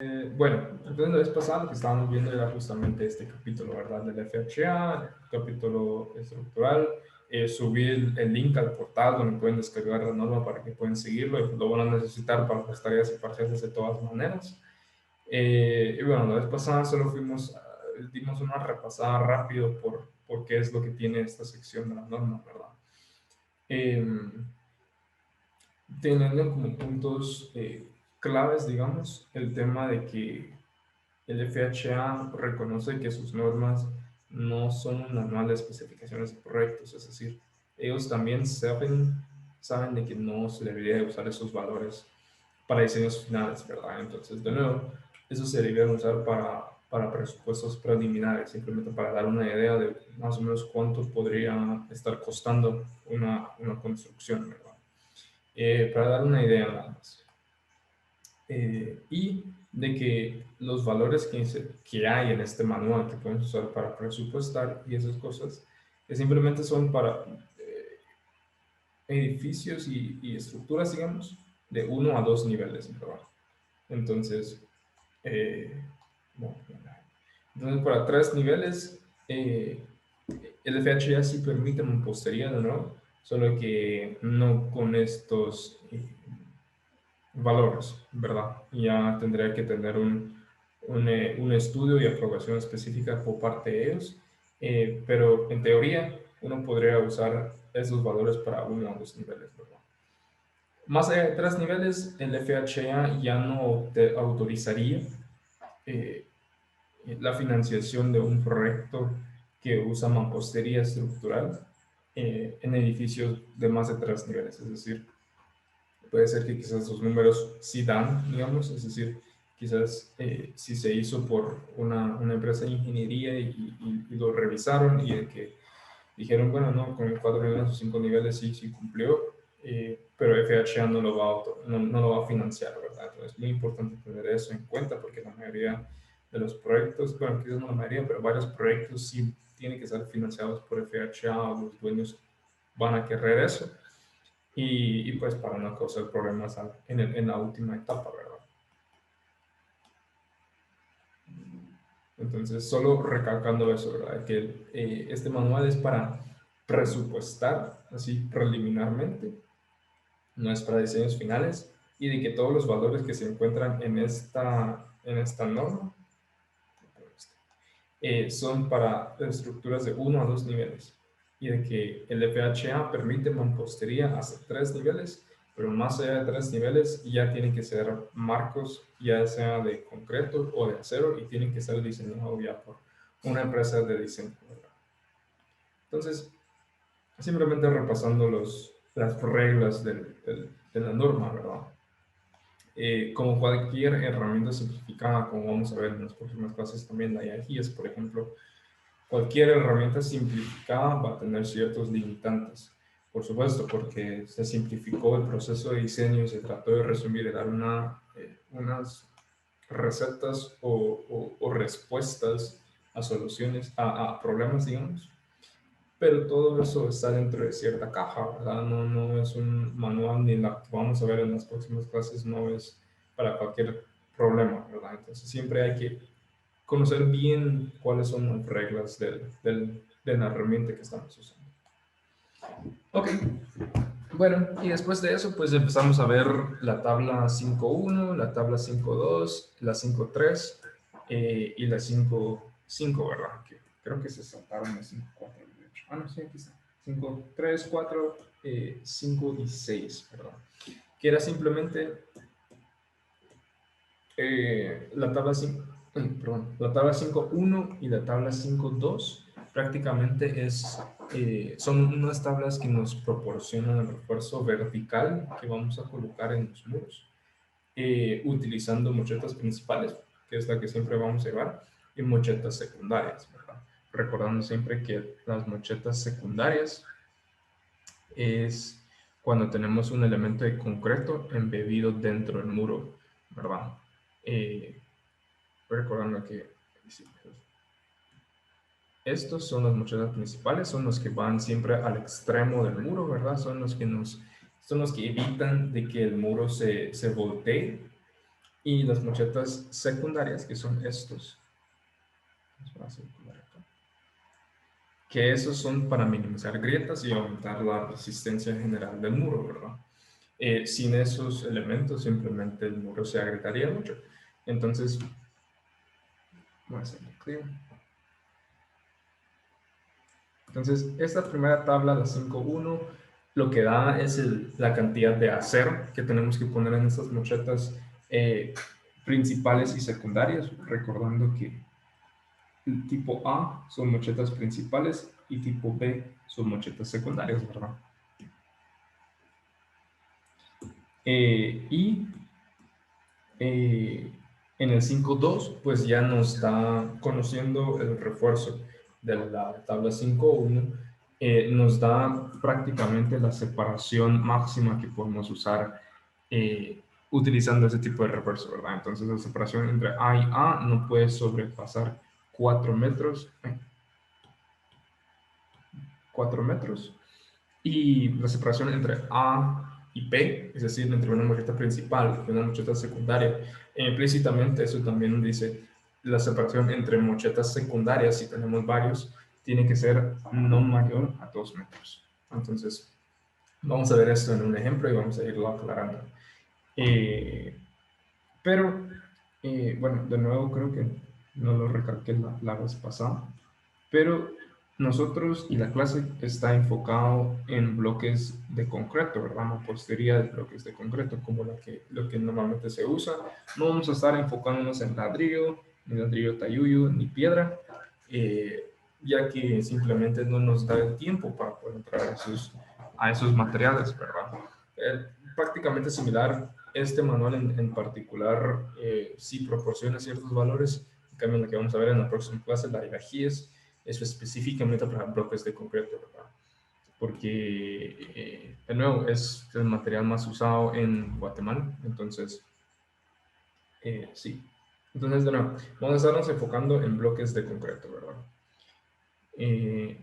Bueno, entonces la vez pasada lo que estábamos viendo era justamente este capítulo, ¿verdad? Del FHA, capítulo estructural. Subí el link al portal donde pueden descargar la norma para que puedan seguirlo y lo van a necesitar para las tareas y parciales de todas maneras. Y bueno, la vez pasada solo dimos una repasada rápido por qué es lo que tiene esta sección de la norma, ¿verdad? Teniendo como puntos claves, digamos, el tema de que el FHA reconoce que sus normas no son un manual de especificaciones de proyectos, es decir, ellos también saben de que no se debería usar esos valores para diseños finales, ¿verdad? Entonces, de nuevo, eso se debería usar para presupuestos preliminares, simplemente para dar una idea de más o menos cuánto podría estar costando una construcción, ¿verdad? Para dar una idea nada más. Y de que los valores que hay en este manual que pueden usar para presupuestar y esas cosas, que simplemente son para edificios y estructuras, digamos, de 1 a 2 niveles, ¿verdad? Entonces, eh, bueno, entonces para 3 niveles, el FHA sí permite mampostería, ¿no? Solo que no con estos valores, ¿verdad? Ya tendría que tener un estudio y aprobación específica por parte de ellos, pero en teoría uno podría usar esos valores para 1 a 2 niveles, ¿verdad? Más allá de 3 niveles, el FHA ya no te autorizaría eh, la financiación de un proyecto que usa mampostería estructural en edificios de más de 3 niveles, es decir, puede ser que quizás los números sí dan, digamos, es decir, quizás si se hizo por una empresa de ingeniería y lo revisaron y de que dijeron, bueno, no, con 4 niveles o 5 niveles sí cumplió, pero FHA no lo va a financiar, ¿verdad? Entonces es muy importante tener eso en cuenta porque la mayoría de los proyectos, bueno, quizás no la mayoría, pero varios proyectos sí tienen que ser financiados por FHA o los dueños van a querer eso y pues para no causar problemas en la última etapa, ¿verdad? Entonces, solo recalcando eso, ¿verdad? Que este manual es para presupuestar, así preliminarmente, no es para diseños finales, y de que todos los valores que se encuentran en esta norma son para estructuras de 1 a 2 niveles y de que el FHA permite mampostería hasta 3 niveles, pero más allá de 3 niveles ya tienen que ser marcos, ya sea de concreto o de acero, y tienen que ser diseñados ya por una empresa de diseño, ¿verdad? Entonces, simplemente repasando las reglas de la norma, ¿verdad? Como cualquier herramienta simplificada, como vamos a ver en las próximas clases también, la guías, por ejemplo, cualquier herramienta simplificada va a tener ciertos limitantes. Por supuesto, porque se simplificó el proceso de diseño y se trató de resumir y dar unas recetas o respuestas a soluciones, a problemas, digamos. Pero todo eso está dentro de cierta caja, ¿verdad? No es un manual ni la que vamos a ver en las próximas clases, no es para cualquier problema, ¿verdad? Entonces siempre hay que conocer bien cuáles son las reglas de la herramienta que estamos usando. Ok, bueno, y después de eso, pues empezamos a ver la tabla 5.1, la tabla 5.2, la 5.3 y la 5.5, ¿verdad? Que creo que se saltaron la 5.4, de hecho. Ah, no, sí, aquí está. 5.3, 4, 5 y 6, ¿verdad? Que era simplemente la tabla 5, perdón, la tabla 5.1 y la tabla 5.2 prácticamente son unas tablas que nos proporcionan el refuerzo vertical que vamos a colocar en los muros, utilizando mochetas principales, que es la que siempre vamos a llevar, y mochetas secundarias, ¿verdad? Recordando siempre que las mochetas secundarias es cuando tenemos un elemento de concreto embebido dentro del muro, ¿verdad? Eh, Recordando que estos son las mochelas principales, son los que van siempre al extremo del muro, ¿verdad? Son los que evitan de que el muro se voltee y las mochetas secundarias, que son estos. Que esos son para minimizar grietas y aumentar la resistencia general del muro, ¿verdad? Sin esos elementos simplemente el muro se agrietaría mucho. Entonces, voy a hacerlo clear. Entonces, esta primera tabla, la 5.1, lo que da es la cantidad de acero que tenemos que poner en estas mochetas principales y secundarias, recordando que el tipo A son mochetas principales y tipo B son mochetas secundarias, ¿verdad? En el 5.2, pues ya nos está conociendo el refuerzo de la tabla 5.1, nos da prácticamente la separación máxima que podemos usar utilizando ese tipo de refuerzo, ¿verdad? Entonces la separación entre A y A no puede sobrepasar 4 metros, 4 metros, y la separación entre A y P, es decir, entre una mocheta principal y una mocheta secundaria, implícitamente eso también dice la separación entre mochetas secundarias, si tenemos varios, tiene que ser no mayor a 2 metros. Entonces, vamos a ver esto en un ejemplo y vamos a irlo aclarando. Bueno, de nuevo creo que no lo recalqué la vez pasada, pero nosotros y la clase está enfocado en bloques de concreto, ¿verdad? Mampostería de bloques de concreto, como lo que normalmente se usa. No vamos a estar enfocándonos en ladrillo, ni ladrillo tayuyo, ni piedra, ya que simplemente no nos da el tiempo para poder entrar a esos materiales, ¿verdad? Prácticamente similar, este manual en particular sí proporciona ciertos valores, en cambio lo que vamos a ver en la próxima clase, la de GIES, eso específicamente para bloques de concreto, ¿verdad? Porque, de nuevo, es el material más usado en Guatemala, entonces, sí. Entonces, de nuevo, vamos a estarnos enfocando en bloques de concreto, ¿verdad?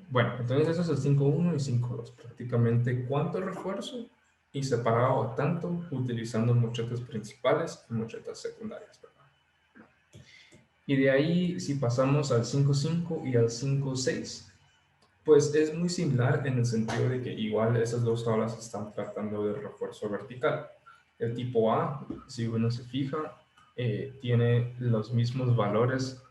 Bueno, entonces eso es el 5.1 y 5.2, prácticamente cuánto refuerzo y separado a tanto utilizando mochetas principales y mochetas secundarias, ¿verdad? Y de ahí, si pasamos al 5.5 y al 5.6, pues es muy similar en el sentido de que igual esas dos tablas están tratando de refuerzo vertical. El tipo A, si uno se fija, tiene los mismos valores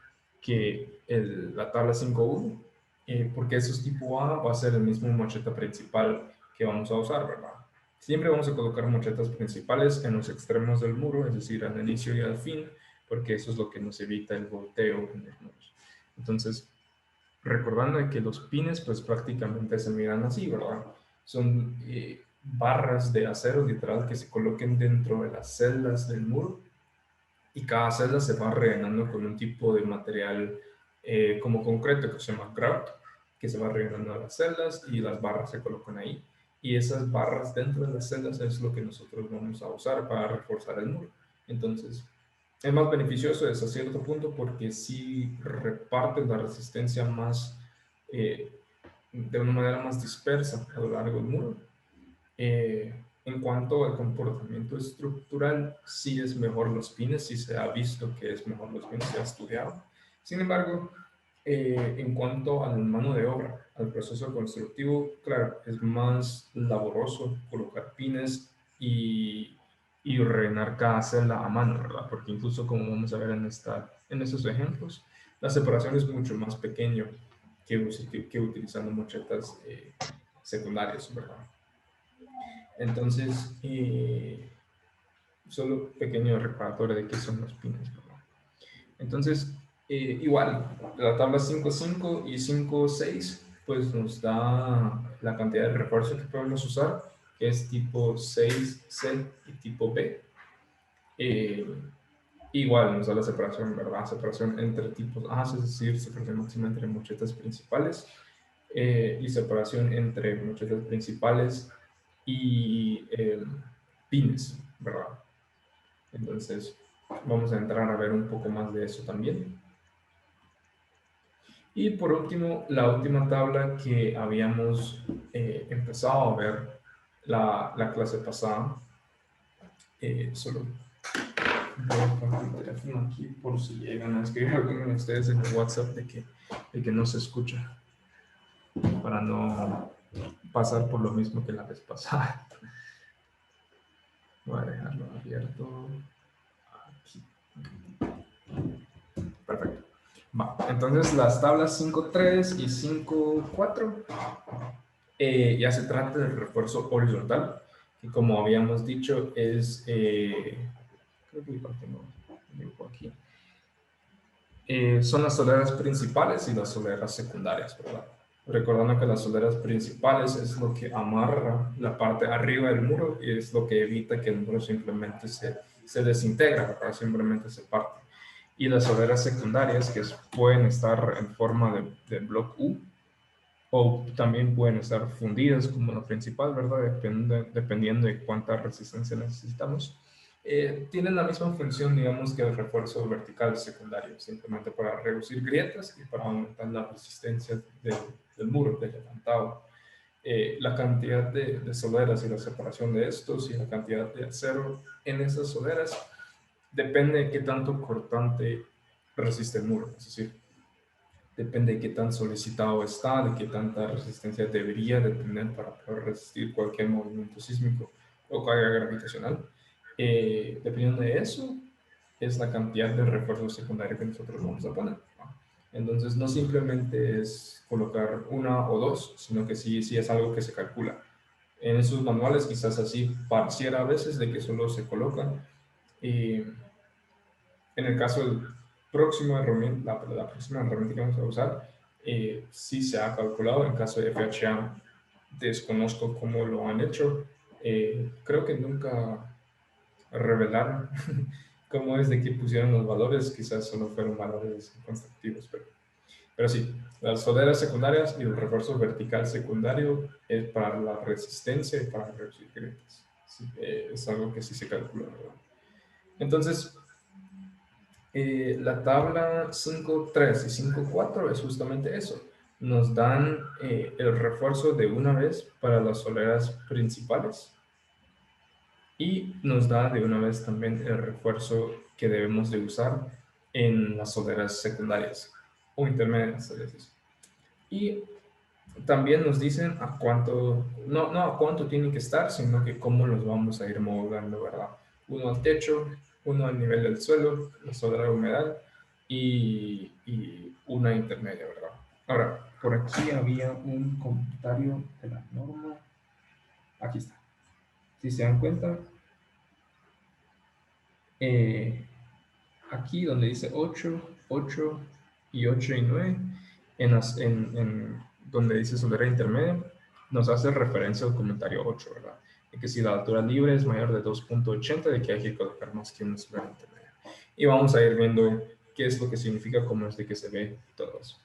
que la tabla 5.1, porque eso es tipo A, va a ser el mismo mocheta principal que vamos a usar, ¿verdad? Siempre vamos a colocar mochetas principales en los extremos del muro, es decir, al inicio y al fin, porque eso es lo que nos evita el volteo en los muros. Entonces, recordando que los pines pues prácticamente se miran así, ¿verdad? Son barras de acero literal que se coloquen dentro de las celdas del muro y cada celda se va rellenando con un tipo de material como concreto que se llama grout, que se va rellenando a las celdas y las barras se colocan ahí. Y esas barras dentro de las celdas es lo que nosotros vamos a usar para reforzar el muro. Entonces, es más beneficioso hasta cierto punto porque sí reparte la resistencia más, eh, de una manera más dispersa a lo largo del muro. En cuanto al comportamiento estructural, sí es mejor los pines, sí se ha visto que es mejor los pines, se ha estudiado. Sin embargo, en cuanto a la mano de obra, al proceso constructivo, claro, es más laboroso colocar pines y rellenar cada celda a mano, ¿verdad? Porque incluso como vamos a ver en estos ejemplos, la separación es mucho más pequeña que utilizando mochetas secundarias, ¿verdad? Entonces, solo pequeño reparatorio de qué son los pines, ¿verdad? Entonces, igual, la tabla 5.5 y 5.6 pues nos da la cantidad de refuerzo que podemos usar, que es tipo 6C y tipo B. Igual nos da la separación, ¿verdad? Separación entre tipos A, es decir, separación máxima entre mochetas principales y separación entre mochetas principales y pines, ¿verdad? Entonces, vamos a entrar a ver un poco más de eso también. Y por último, la última tabla que habíamos empezado a ver la clase pasada, solo Voy a poner el teléfono aquí por si llegan a escribir alguno de ustedes en el WhatsApp de que no se escucha, para no pasar por lo mismo que la vez pasada. Voy a dejarlo abierto aquí. Perfecto. Va. Entonces las tablas 5.3 y 5.4 ya se trata del refuerzo horizontal, que como habíamos dicho es, creo que igual tengo un dibujo aquí. Son las soleras principales y las soleras secundarias, ¿verdad? Recordando que las soleras principales es lo que amarra la parte arriba del muro y es lo que evita que el muro simplemente se desintegra, ¿verdad? Simplemente se parte. Y las soleras secundarias, que pueden estar en forma de bloque U, o también pueden estar fundidas como la principal, ¿verdad? Dependiendo de cuánta resistencia necesitamos. Tienen la misma función, digamos, que el refuerzo vertical secundario, simplemente para reducir grietas y para aumentar la resistencia del muro, del levantado. La cantidad de soleras y la separación de estos y la cantidad de acero en esas soleras depende de qué tanto cortante resiste el muro, es decir, depende de qué tan solicitado está, de qué tanta resistencia debería de tener para poder resistir cualquier movimiento sísmico o carga gravitacional. Dependiendo de eso, es la cantidad de refuerzo secundario que nosotros vamos a poner, ¿no? Entonces, no simplemente es colocar una o dos, sino que sí es algo que se calcula. En esos manuales quizás así pareciera a veces de que solo se colocan. Y en el caso del próximo herramienta, la próxima herramienta que vamos a usar, sí se ha calculado. En caso de FHA, desconozco cómo lo han hecho. Creo que nunca revelaron cómo es de que pusieron los valores. Quizás solo fueron valores constructivos, pero sí, las soleras secundarias y el refuerzo vertical secundario es para la resistencia y para reducir grietas. Sí, es algo que sí se calcula, ¿verdad? Entonces, la tabla 5.3 y 5.4 es justamente eso. Nos dan el refuerzo de una vez para las soleras principales y nos da de una vez también el refuerzo que debemos de usar en las soleras secundarias o intermedias, es decir. Y también nos dicen a cuánto, no a cuánto tienen que estar, sino que cómo los vamos a ir moviendo, ¿verdad? Uno al techo, uno al nivel del suelo, la solera de humedad y una intermedia, ¿verdad? Ahora, por aquí había un comentario de la norma. Aquí está. Si se dan cuenta, aquí donde dice 8, 8 y 8 y 9, donde dice solera intermedia, nos hace referencia al comentario 8, ¿verdad? De que si la altura libre es mayor de 2.80, de que hay que colocar más que una solera intermedia. Y vamos a ir viendo qué es lo que significa, cómo es de que se ve todo eso.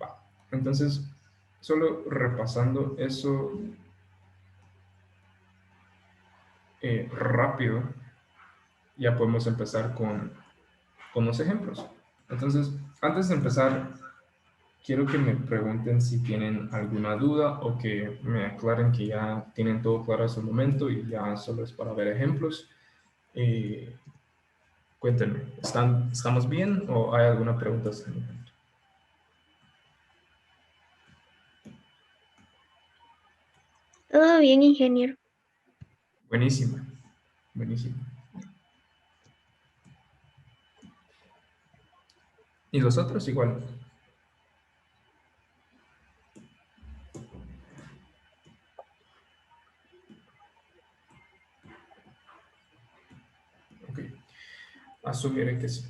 Va. Entonces, solo repasando eso rápido, ya podemos empezar con los ejemplos. Entonces, antes de empezar, quiero que me pregunten si tienen alguna duda o que me aclaren que ya tienen todo claro hasta el momento y ya solo es para ver ejemplos. Cuéntenme, ¿estamos bien o hay alguna pregunta? Todo bien, ingeniero. Buenísimo, buenísimo. ¿Y los otros igual? Ok, asumiré que sí.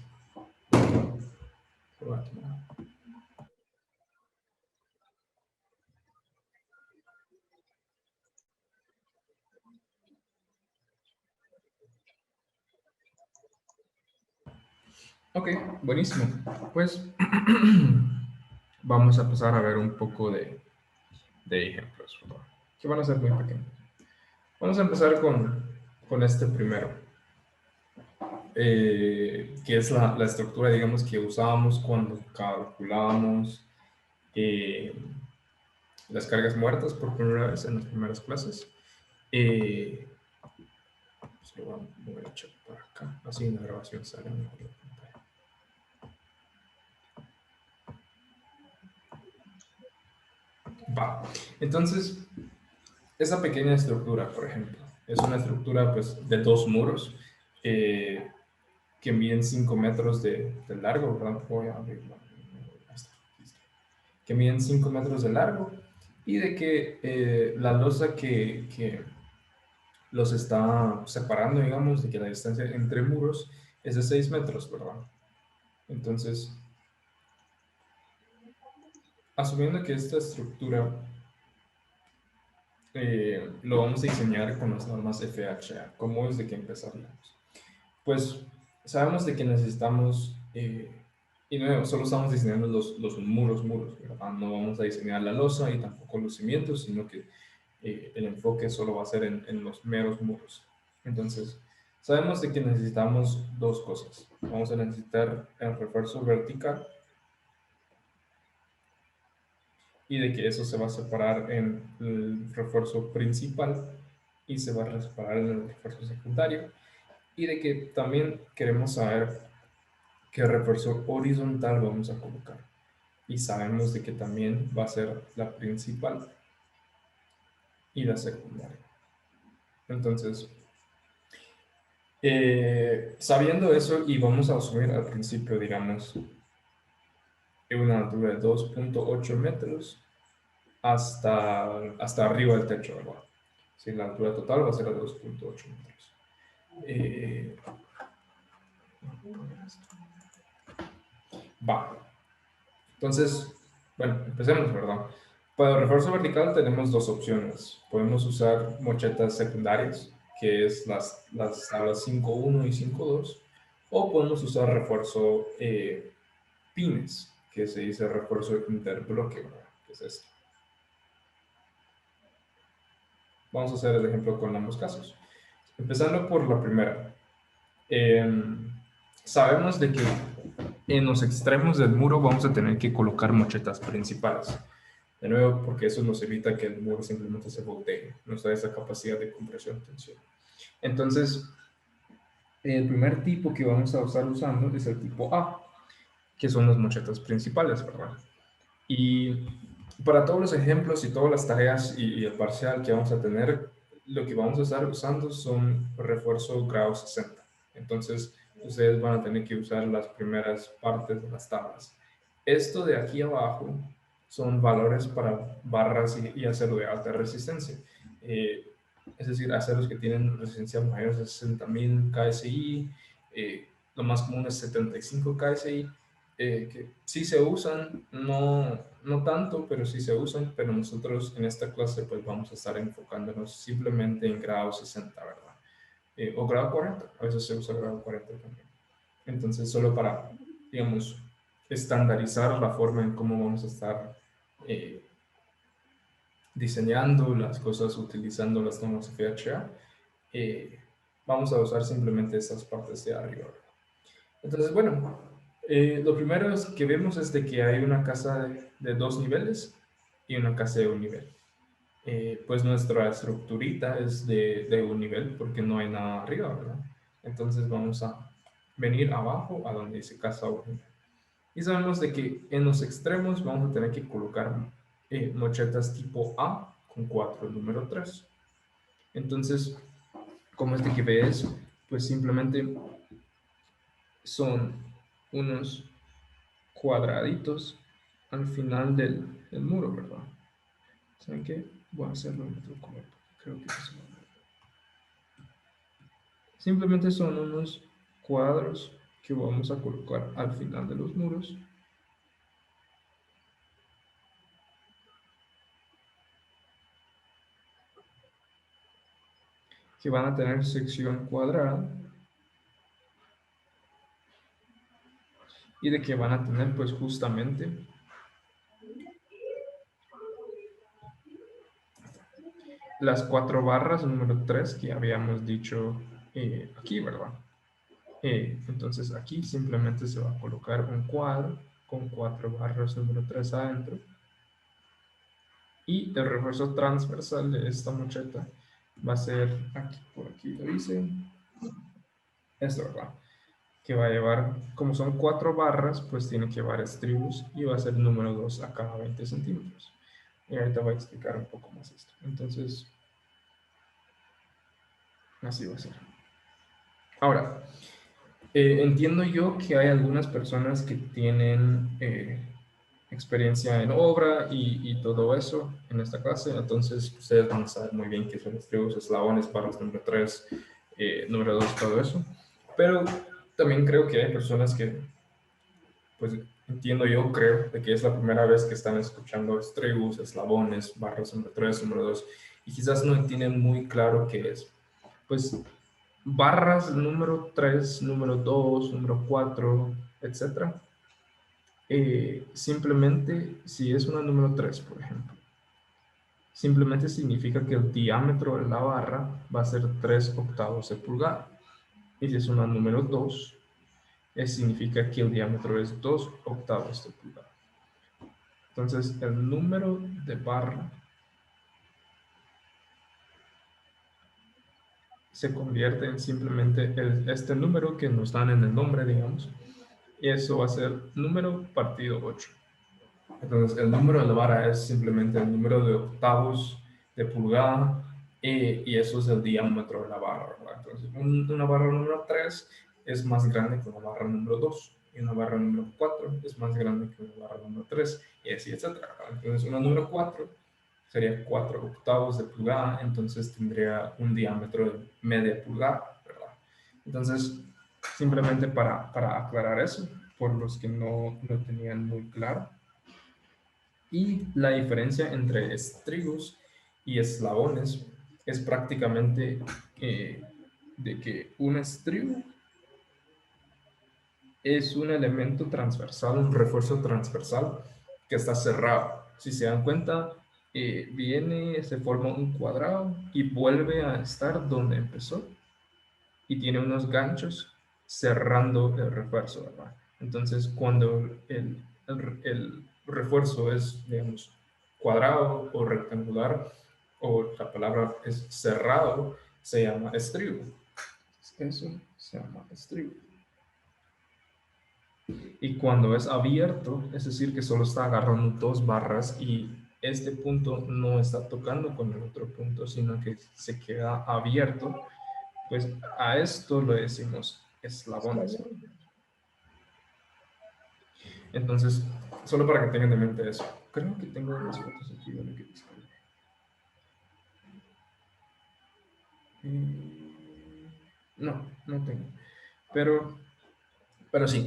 Ok, buenísimo. Pues vamos a empezar a ver un poco de ejemplos, ¿verdad? Que van a ser muy pequeños. Vamos a empezar con este primero, que es la estructura, digamos, que usábamos cuando calculábamos eh, las cargas muertas por primera vez en las primeras clases. Se lo voy a mover el chat para acá, así en la grabación sale mejor la pantalla. Va, entonces, esa pequeña estructura, por ejemplo, es una estructura pues, de 2 muros que miden 5 metros de largo, ¿verdad? Voy a abrirlo. Ahí está, listo. Que miden 5 metros de largo y de que la losa que los está separando, digamos, de que la distancia entre muros es de 6 metros, ¿verdad? Entonces, asumiendo que esta estructura lo vamos a diseñar con las normas FHA, ¿cómo es de que empezaríamos? Pues sabemos de que necesitamos, y no solo estamos diseñando los muros, ¿verdad? No vamos a diseñar la losa y tampoco los cimientos, sino que el enfoque solo va a ser en los meros muros. Entonces, sabemos de que necesitamos dos cosas. Vamos a necesitar el refuerzo vertical y de que eso se va a separar en el refuerzo principal y se va a separar en el refuerzo secundario y de que también queremos saber qué refuerzo horizontal vamos a colocar y sabemos de que también va a ser la principal y la secundaria. Entonces, sabiendo eso, y vamos a asumir al principio, digamos, una altura de 2.8 metros hasta arriba del techo, ¿verdad? Si la altura total va a ser a 2.8 metros. Va. Entonces, bueno, empecemos, ¿verdad? Para el refuerzo vertical tenemos dos opciones. Podemos usar mochetas secundarias, que es las tablas 5.1 y 5.2, o podemos usar refuerzo pines, que se dice refuerzo interbloque, ¿verdad? Que es esto. Vamos a hacer el ejemplo con ambos casos. Empezando por la primera. Sabemos de que en los extremos del muro vamos a tener que colocar mochetas principales. De nuevo, porque eso nos evita que el muro simplemente se voltee, nos da esa capacidad de compresión y tensión. Entonces, el primer tipo que vamos a estar usando es el tipo A, que son las mochetas principales, ¿verdad? Y para todos los ejemplos y todas las tareas y el parcial que vamos a tener, lo que vamos a estar usando son refuerzo grado 60. Entonces, ustedes van a tener que usar las primeras partes de las tablas. Esto de aquí abajo son valores para barras y acero de alta resistencia. Es decir, aceros que tienen resistencia mayor a 60.000 KSI, lo más común es 75 KSI, que sí se usan, no tanto, pero sí se usan, pero nosotros en esta clase pues vamos a estar enfocándonos simplemente en grado 60, ¿verdad? O grado 40, a veces se usa grado 40 también. Entonces, solo para, digamos, estandarizar la forma en cómo vamos a estar eh, diseñando las cosas utilizando las normas FHA, vamos a usar simplemente estas partes de arriba. Entonces, bueno, lo primero que vemos es de que hay una casa de 2 niveles y una casa de un nivel. Pues nuestra estructurita es de un nivel porque no hay nada arriba, ¿verdad? Entonces vamos a venir abajo a donde dice casa 1. Y sabemos de que en los extremos vamos a tener que colocar mochetas tipo A con 4, el número 3. Entonces, como este que ves, pues simplemente son unos cuadraditos al final del muro, ¿verdad? ¿Saben qué? Voy a hacerlo en otro color, creo que eso va a ver. Simplemente son unos cuadros que vamos a colocar al final de los muros. Que van a tener sección cuadrada. Y de que van a tener pues justamente las 4 barras número 3 que habíamos dicho aquí, ¿verdad? Entonces aquí simplemente se va a colocar un cuadro con 4 barras número 3 adentro. Y el refuerzo transversal de esta mocheta va a ser aquí, por aquí lo hice, esto, ¿verdad? Que va a llevar, como son 4 barras, pues tiene que llevar estribos y va a ser número 2 a cada 20 centímetros. Y ahorita voy a explicar un poco más esto. Entonces, así va a ser. Ahora, entiendo yo que hay algunas personas que tienen experiencia en obra y todo eso en esta clase, entonces ustedes van a saber muy bien qué son estribos, eslabones, barras número 3, número 2, todo eso. Pero también creo que hay personas que, pues entiendo yo, creo, de que es la primera vez que están escuchando estribos, eslabones, barras número 3, número 2, y quizás no entienden muy claro qué es. Pues barras número 3, número 2, número 4, etcétera. Simplemente, si es una número 3, por ejemplo, simplemente significa que el diámetro de la barra va a ser 3 octavos de pulgada. Y si es una número 2, significa que el diámetro es 2 octavos de pulgada. Entonces, el número de barra se convierte en simplemente este número que nos dan en el nombre, digamos. Y eso va a ser número partido 8. Entonces, el número de la vara es simplemente el número de octavos de pulgada y eso es el diámetro de la barra, ¿verdad? Entonces, una barra número 3 es más grande que una barra número 2 y una barra número 4 es más grande que una barra número 3 y así, etcétera, ¿verdad? Entonces, una número 4 sería 4 octavos de pulgada, entonces tendría un diámetro de media pulgada, ¿verdad? Entonces, simplemente para aclarar eso, por los que no tenían muy claro. Y la diferencia entre estribos y eslabones es prácticamente de que un estribo es un elemento transversal, un refuerzo transversal que está cerrado. Si se dan cuenta, viene, se forma un cuadrado y vuelve a estar donde empezó y tiene unos ganchos cerrando el refuerzo, ¿verdad? Entonces, cuando el refuerzo es, digamos, cuadrado o rectangular, o la palabra es cerrado, se llama estribo. Eso se llama estribo. Y cuando es abierto, es decir, que solo está agarrando 2 barras y este punto no está tocando con el otro punto, sino que se queda abierto, pues a esto lo decimos eslabones. Entonces, solo para que tengan en mente eso. Creo que tengo unas fotos aquí de lo que describe. No, no tengo. Pero sí,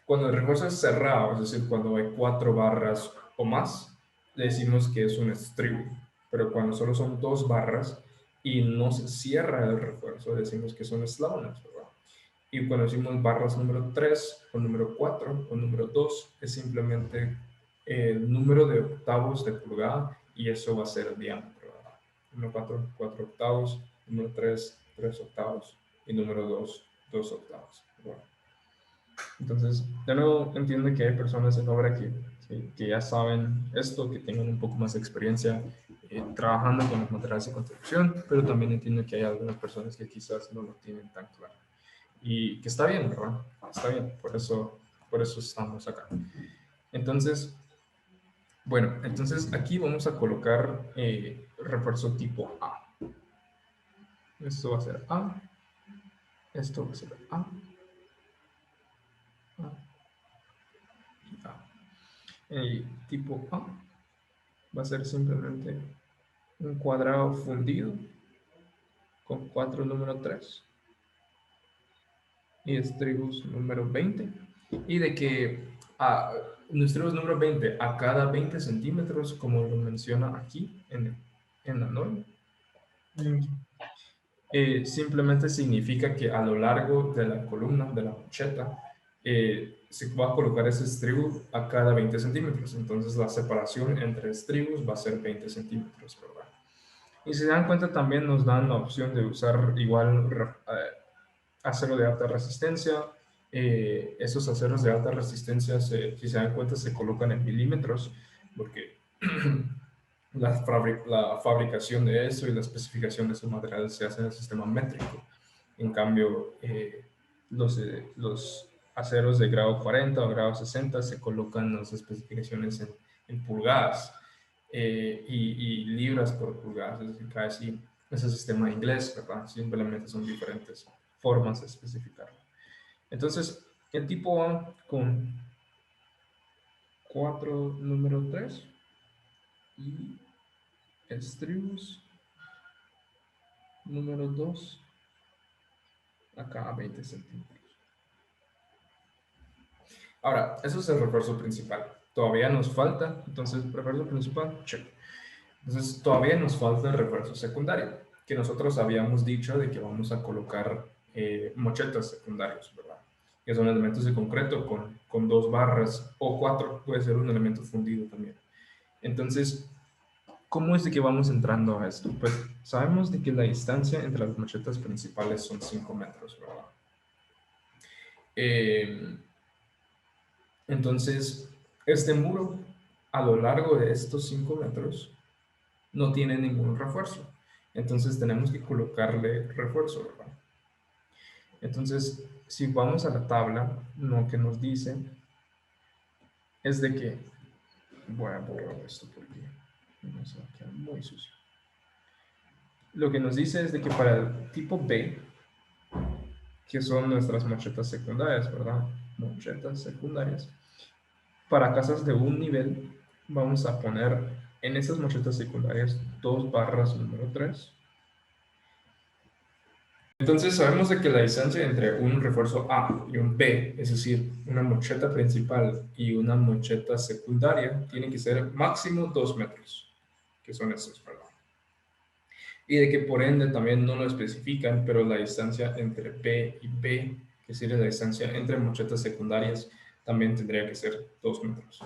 cuando el refuerzo es cerrado, es decir, cuando hay 4 barras o más, le decimos que es un estribo. Pero cuando solo son 2 barras y no se cierra el refuerzo, decimos que son eslabones, ¿verdad? Y cuando decimos barras número 3 o número 4 o número 2, es simplemente el número de octavos de pulgada y eso va a ser el diámetro, ¿verdad? Número 4, 4 octavos, número 3, 3 octavos y número 2, 2 octavos. ¿Verdad? Entonces, de nuevo, entiendo que hay personas en obra que ya saben esto, que tengan un poco más de experiencia trabajando con los materiales de construcción, pero también entiendo que hay algunas personas que quizás no lo tienen tan claro. Y que está bien, ¿verdad? Está bien, por eso estamos acá. Entonces, bueno, entonces aquí vamos a colocar refuerzo tipo A. Esto va a ser A, esto va a ser A, A y A. Tipo A va a ser simplemente un cuadrado fundido con 4 número 3 y estribos número 20 y de que estribos número 20 a cada 20 centímetros como lo menciona aquí en la norma simplemente significa que a lo largo de la columna, de la mocheta, se va a colocar ese estribo a cada 20 centímetros. Entonces la separación entre estribos va a ser 20 centímetros, ¿verdad? Y si se dan cuenta también nos dan la opción de usar igual acero de alta resistencia. Esos aceros de alta resistencia, si se dan cuenta, se colocan en milímetros porque la fabricación de eso y la especificación de esos materiales se hace en el sistema métrico. En cambio, los aceros de grado 40 o grado 60 se colocan las especificaciones en pulgadas y libras por pulgadas, es decir, cada sí, ese sistema inglés, ¿verdad? Simplemente son diferentes formas de especificarlo. Entonces, el tipo A con 4 número 3 y estribos número 2 acá a 20 centímetros. Ahora, eso es el refuerzo principal. Todavía nos falta, entonces, refuerzo principal, check. Entonces, todavía nos falta el refuerzo secundario, que nosotros habíamos dicho de que vamos a colocar mochetas secundarios, ¿verdad? Que son elementos de concreto con 2 barras o 4, puede ser un elemento fundido también. Entonces, ¿cómo es de que vamos entrando a esto? Pues sabemos de que la distancia entre las mochetas principales son 5 metros, ¿verdad? Entonces, este muro a lo largo de estos 5 metros no tiene ningún refuerzo. Entonces tenemos que colocarle refuerzo, ¿verdad? Entonces, si vamos a la tabla, lo que nos dice es de que, voy a borrar esto porque no se va a quedar muy sucio. Lo que nos dice es de que para el tipo B, que son nuestras mochetas secundarias, ¿verdad? Mochetas secundarias. Para casas de un nivel, vamos a poner en esas mochetas secundarias 2 barras número 3. Entonces sabemos de que la distancia entre un refuerzo A y un B, es decir, una mocheta principal y una mocheta secundaria, tiene que ser máximo 2 metros, que son estos, ¿verdad? Y de que por ende también no lo especifican, pero la distancia entre B y B, que sería la distancia entre mochetas secundarias, también tendría que ser 2 metros.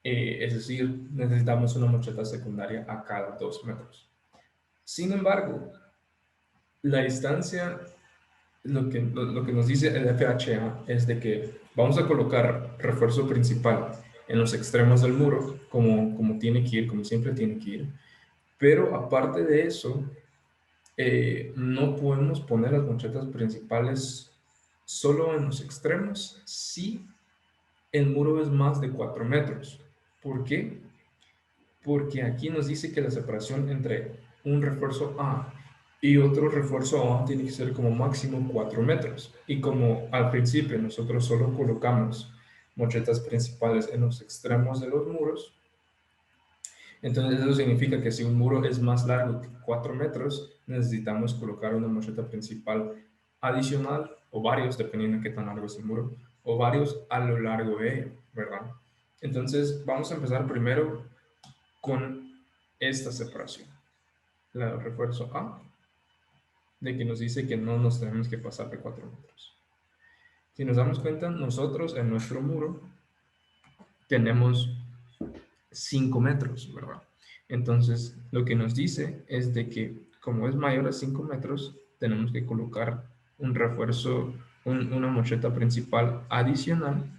Es decir, necesitamos una mocheta secundaria a cada 2 metros. Sin embargo, la distancia, lo que nos dice el FHA es de que vamos a colocar refuerzo principal en los extremos del muro, como tiene que ir, como siempre tiene que ir, pero aparte de eso, no podemos poner las mochetas principales solo en los extremos si el muro es más de 4 metros. ¿Por qué? Porque aquí nos dice que la separación entre un refuerzo A y otro refuerzo A tiene que ser como máximo 4 metros. Y como al principio nosotros solo colocamos mochetas principales en los extremos de los muros, entonces eso significa que si un muro es más largo que 4 metros, necesitamos colocar una mocheta principal adicional o varios, dependiendo de qué tan largo es el muro, o varios a lo largo de ello, ¿verdad? Entonces vamos a empezar primero con esta separación. El refuerzo A, de que nos dice que no nos tenemos que pasar de 4 metros. Si nos damos cuenta, nosotros en nuestro muro tenemos 5 metros, ¿verdad? Entonces, lo que nos dice es de que como es mayor a 5 metros, tenemos que colocar un refuerzo, una mocheta principal adicional,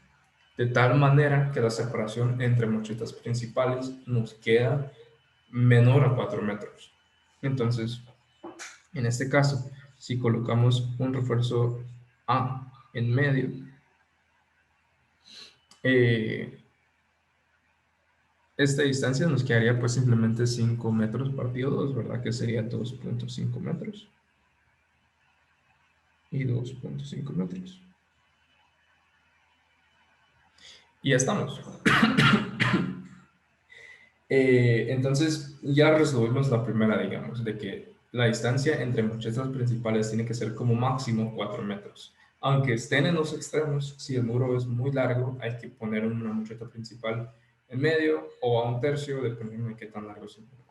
de tal manera que la separación entre mochetas principales nos queda menor a 4 metros. Entonces, en este caso, si colocamos un refuerzo A en medio, esta distancia nos quedaría pues simplemente 5 metros partido 2, ¿verdad? Que sería 2.5 metros. Y 2.5 metros. Y ya estamos. Entonces ya resolvimos la primera, digamos, de que la distancia entre mochetas principales tiene que ser como máximo 4 metros. Aunque estén en los extremos, si el muro es muy largo, hay que poner una mocheta principal en medio o a un tercio, dependiendo de qué tan largo es el muro.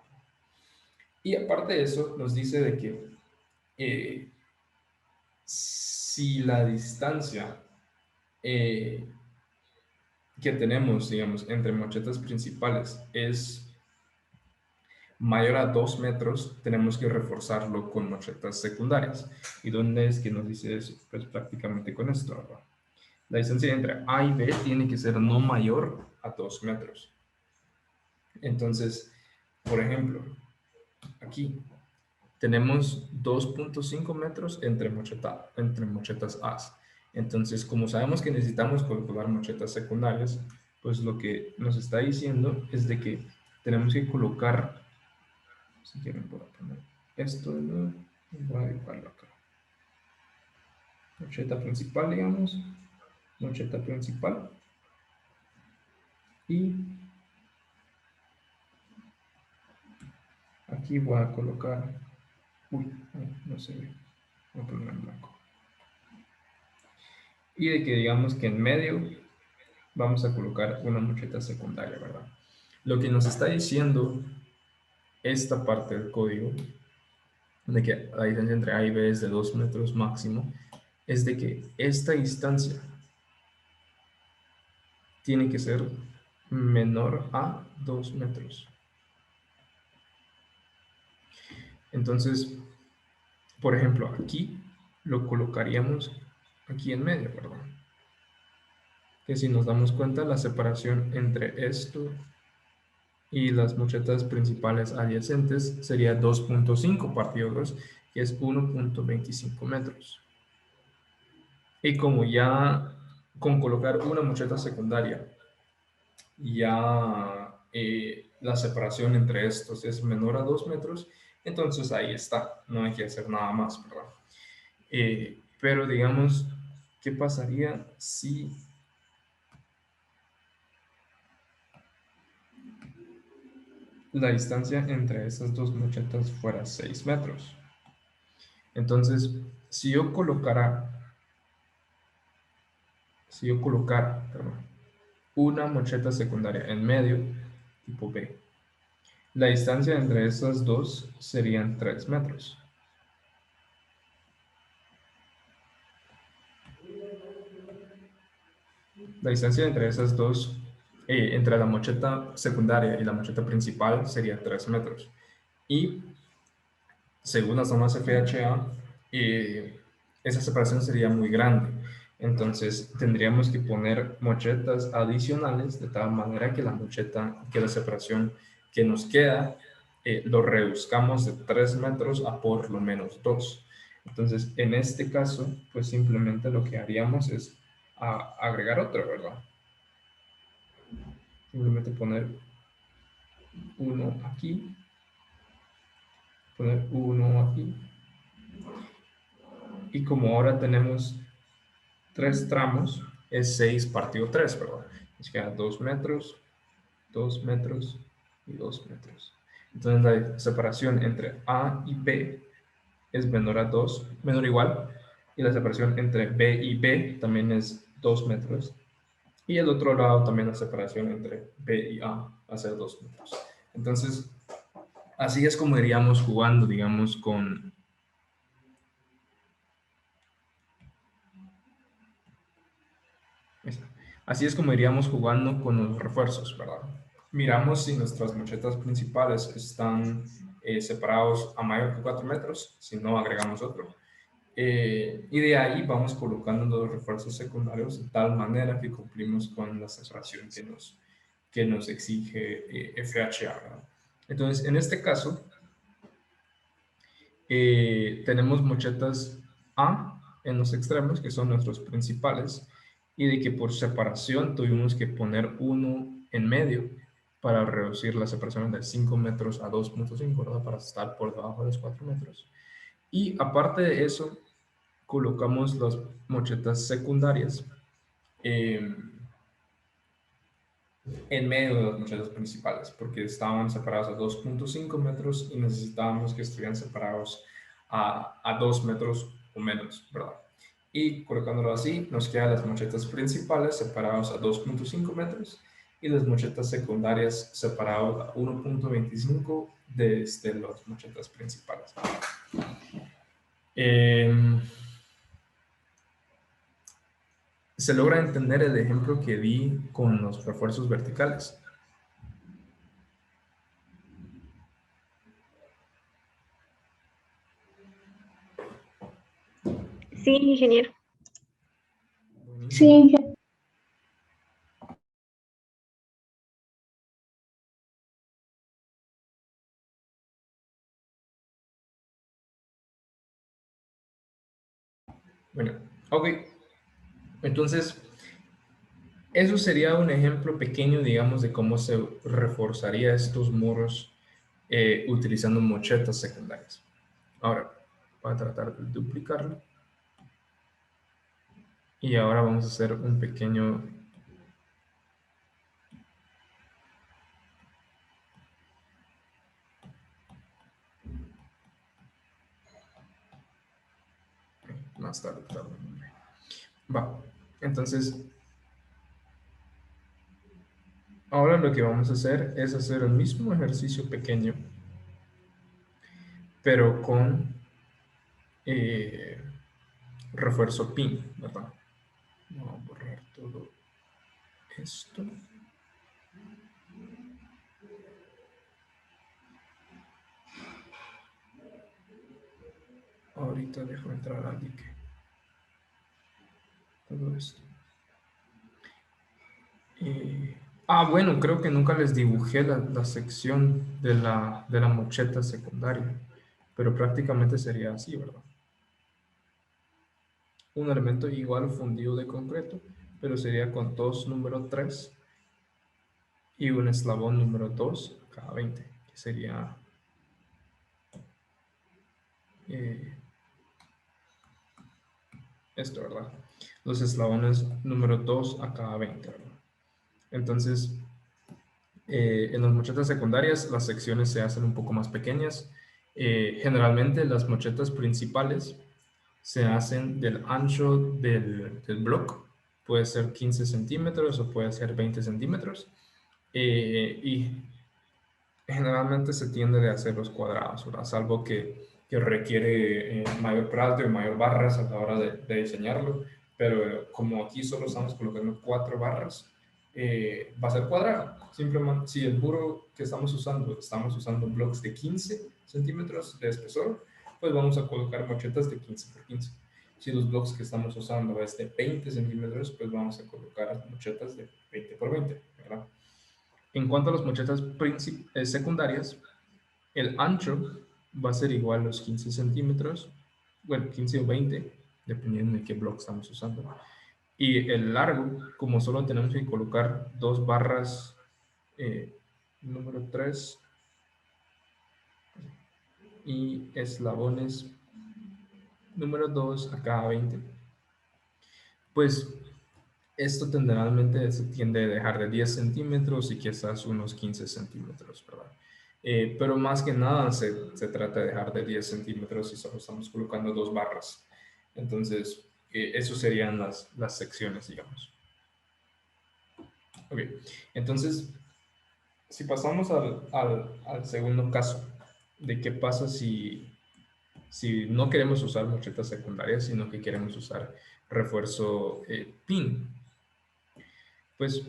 Y aparte de eso, nos dice de que si la distancia que tenemos, digamos, entre mochetas principales es mayor a 2 metros, tenemos que reforzarlo con mochetas secundarias. ¿Y dónde es que nos dice eso? Pues prácticamente con esto, ¿verdad? La distancia entre A y B tiene que ser no mayor a 2 metros. Entonces, por ejemplo, aquí, tenemos 2.5 metros entre mochetas A. Entonces, como sabemos que necesitamos calcular mochetas secundarias, pues lo que nos está diciendo es de que tenemos que colocar, si quieren voy a poner esto, ¿no? Voy a dibujarlo acá. Mocheta principal, digamos, mocheta principal, y aquí voy a colocar, uy, no se ve, voy a poner en blanco. Y de que digamos que en medio vamos a colocar una mocheta secundaria, ¿verdad? Lo que nos está diciendo esta parte del código, de que la distancia entre A y B es de 2 metros máximo, es de que esta distancia tiene que ser menor a 2 metros. Entonces, por ejemplo, aquí lo colocaríamos aquí en medio, ¿verdad? Que si nos damos cuenta, la separación entre esto y las mochetas principales adyacentes sería 2.5 partido 2, que es 1.25 metros. Y como ya con colocar una mocheta secundaria, ya la separación entre estos es menor a 2 metros, entonces ahí está, no hay que hacer nada más, ¿verdad? Pero digamos, ¿qué pasaría si la distancia entre esas dos mochetas fuera 6 metros? Entonces, si yo colocara, perdón, una mocheta secundaria en medio, tipo B, la distancia entre esas dos serían 3 metros. La distancia entre esas dos, entre la mocheta secundaria y la mocheta principal, sería 3 metros. Y según las normas FHA, esa separación sería muy grande. Entonces tendríamos que poner mochetas adicionales de tal manera que que la separación que nos queda, lo reduzcamos de 3 metros a por lo menos 2. Entonces, en este caso, pues simplemente lo que haríamos es agregar otro, ¿verdad? Simplemente poner uno aquí, poner uno aquí. Y como ahora tenemos 3 tramos, es 6 partido 3, ¿verdad? Nos queda 2 metros, 2 metros y 2 metros. Entonces la separación entre A y B es menor a 2, menor o igual, y la separación entre B y B también es 2 metros. Y el otro lado también la separación entre B y A va a ser 2 metros. Entonces, así es como iríamos jugando, digamos, con... Así es como iríamos jugando con los refuerzos, ¿verdad? Miramos si nuestras mochetas principales están separados a mayor que 4 metros, si no agregamos otro. Y de ahí vamos colocando los refuerzos secundarios de tal manera que cumplimos con la separación que nos exige FHA, ¿verdad? Entonces, en este caso, tenemos mochetas A en los extremos, que son nuestros principales, y de que por separación tuvimos que poner uno en medio para reducir la separación de 5 metros a 2.5, ¿verdad? Para estar por debajo de los 4 metros. Y aparte de eso, colocamos las mochetas secundarias eh, en medio de las mochetas principales, porque estaban separadas a 2.5 metros y necesitábamos que estuvieran separados a 2 metros o menos, ¿verdad? Y colocándolo así, nos quedan las mochetas principales separadas a 2.5 metros y las mochetas secundarias separadas a 1.25 desde las mochetas principales. ¿Se logra entender el ejemplo que di con los refuerzos verticales? Sí, ingeniero. Buenísimo. Sí, Bueno, ok. Entonces, eso sería un ejemplo pequeño, digamos, de cómo se reforzaría estos muros utilizando mochetas secundarias. Ahora, voy a tratar de duplicarlo. Y ahora vamos a hacer un pequeño... Más tarde. Va. Entonces, ahora lo que vamos a hacer es hacer el mismo ejercicio pequeño, pero con eh, refuerzo pin, ¿verdad? Vamos a borrar todo esto. Ahorita dejo entrar al dique. Todo esto. Bueno, creo que nunca les dibujé la sección de la mocheta secundaria, pero prácticamente sería así, ¿verdad? Un elemento igual fundido de concreto, pero sería con dos número 3 y un eslabón número 2 cada 20, que sería eh, esto, ¿verdad? Los eslabones número 2 a cada 20, ¿verdad? Entonces, en las mochetas secundarias las secciones se hacen un poco más pequeñas. Generalmente las mochetas principales se hacen del ancho del block, puede ser 15 centímetros o puede ser 20 centímetros, y generalmente se tiende a hacer los cuadrados, ¿verdad? Salvo que requiere mayor prato y mayor barras a la hora de diseñarlo, pero como aquí solo estamos colocando 4 barras, va a ser cuadrado. Simplemente, si el muro que estamos usando blocks de 15 centímetros de espesor, pues vamos a colocar mochetas de 15 por 15. Si los blocks que estamos usando es de 20 centímetros, pues vamos a colocar mochetas de 20 por 20, ¿verdad? En cuanto a las mochetas secundarias, el ancho va a ser igual a los 15 centímetros, bueno, 15 o 20, dependiendo de qué bloque estamos usando. Y el largo, como solo tenemos que colocar 2 barras, número 3, y eslabones número 2 a cada 20, pues esto generalmente se tiende a dejar de 10 centímetros y quizás unos 15 centímetros, ¿verdad? Pero más que nada se trata de dejar de 10 centímetros y solo estamos colocando 2 barras. Entonces, eso serían las secciones, digamos. Ok, entonces, si pasamos al segundo caso, de qué pasa si no queremos usar mochetas secundarias, sino que queremos usar refuerzo pin, pues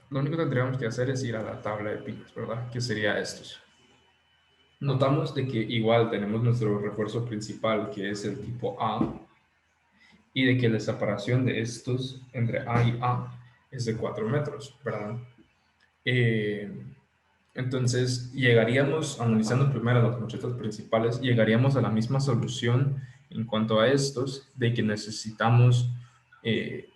lo único que tendríamos que hacer es ir a la tabla de pines, ¿verdad? Que sería estos. Notamos de que igual tenemos nuestro refuerzo principal, que es el tipo A, y de que la separación de estos entre A y A es de 4 metros, ¿verdad? Eh, entonces, llegaríamos, analizando primero las mochetas principales, llegaríamos a la misma solución en cuanto a estos, de que necesitamos eh,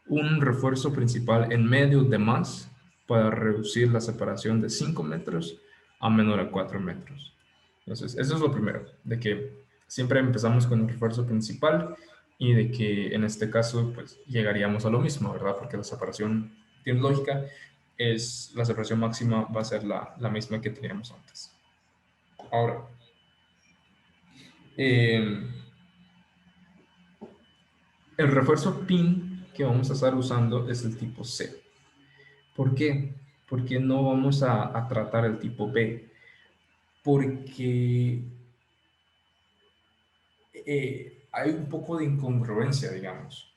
un refuerzo principal en medio de más para reducir la separación de 5 metros a menor a 4 metros. Entonces, eso es lo primero, de que siempre empezamos con el refuerzo principal y de que en este caso pues llegaríamos a lo mismo, ¿verdad? Porque la separación tiene lógica, es la separación máxima va a ser la misma que teníamos antes. Ahora, eh, el refuerzo pin que vamos a estar usando es el tipo C. ¿Por qué? Porque no vamos a tratar el tipo B. Porque hay un poco de incongruencia, digamos.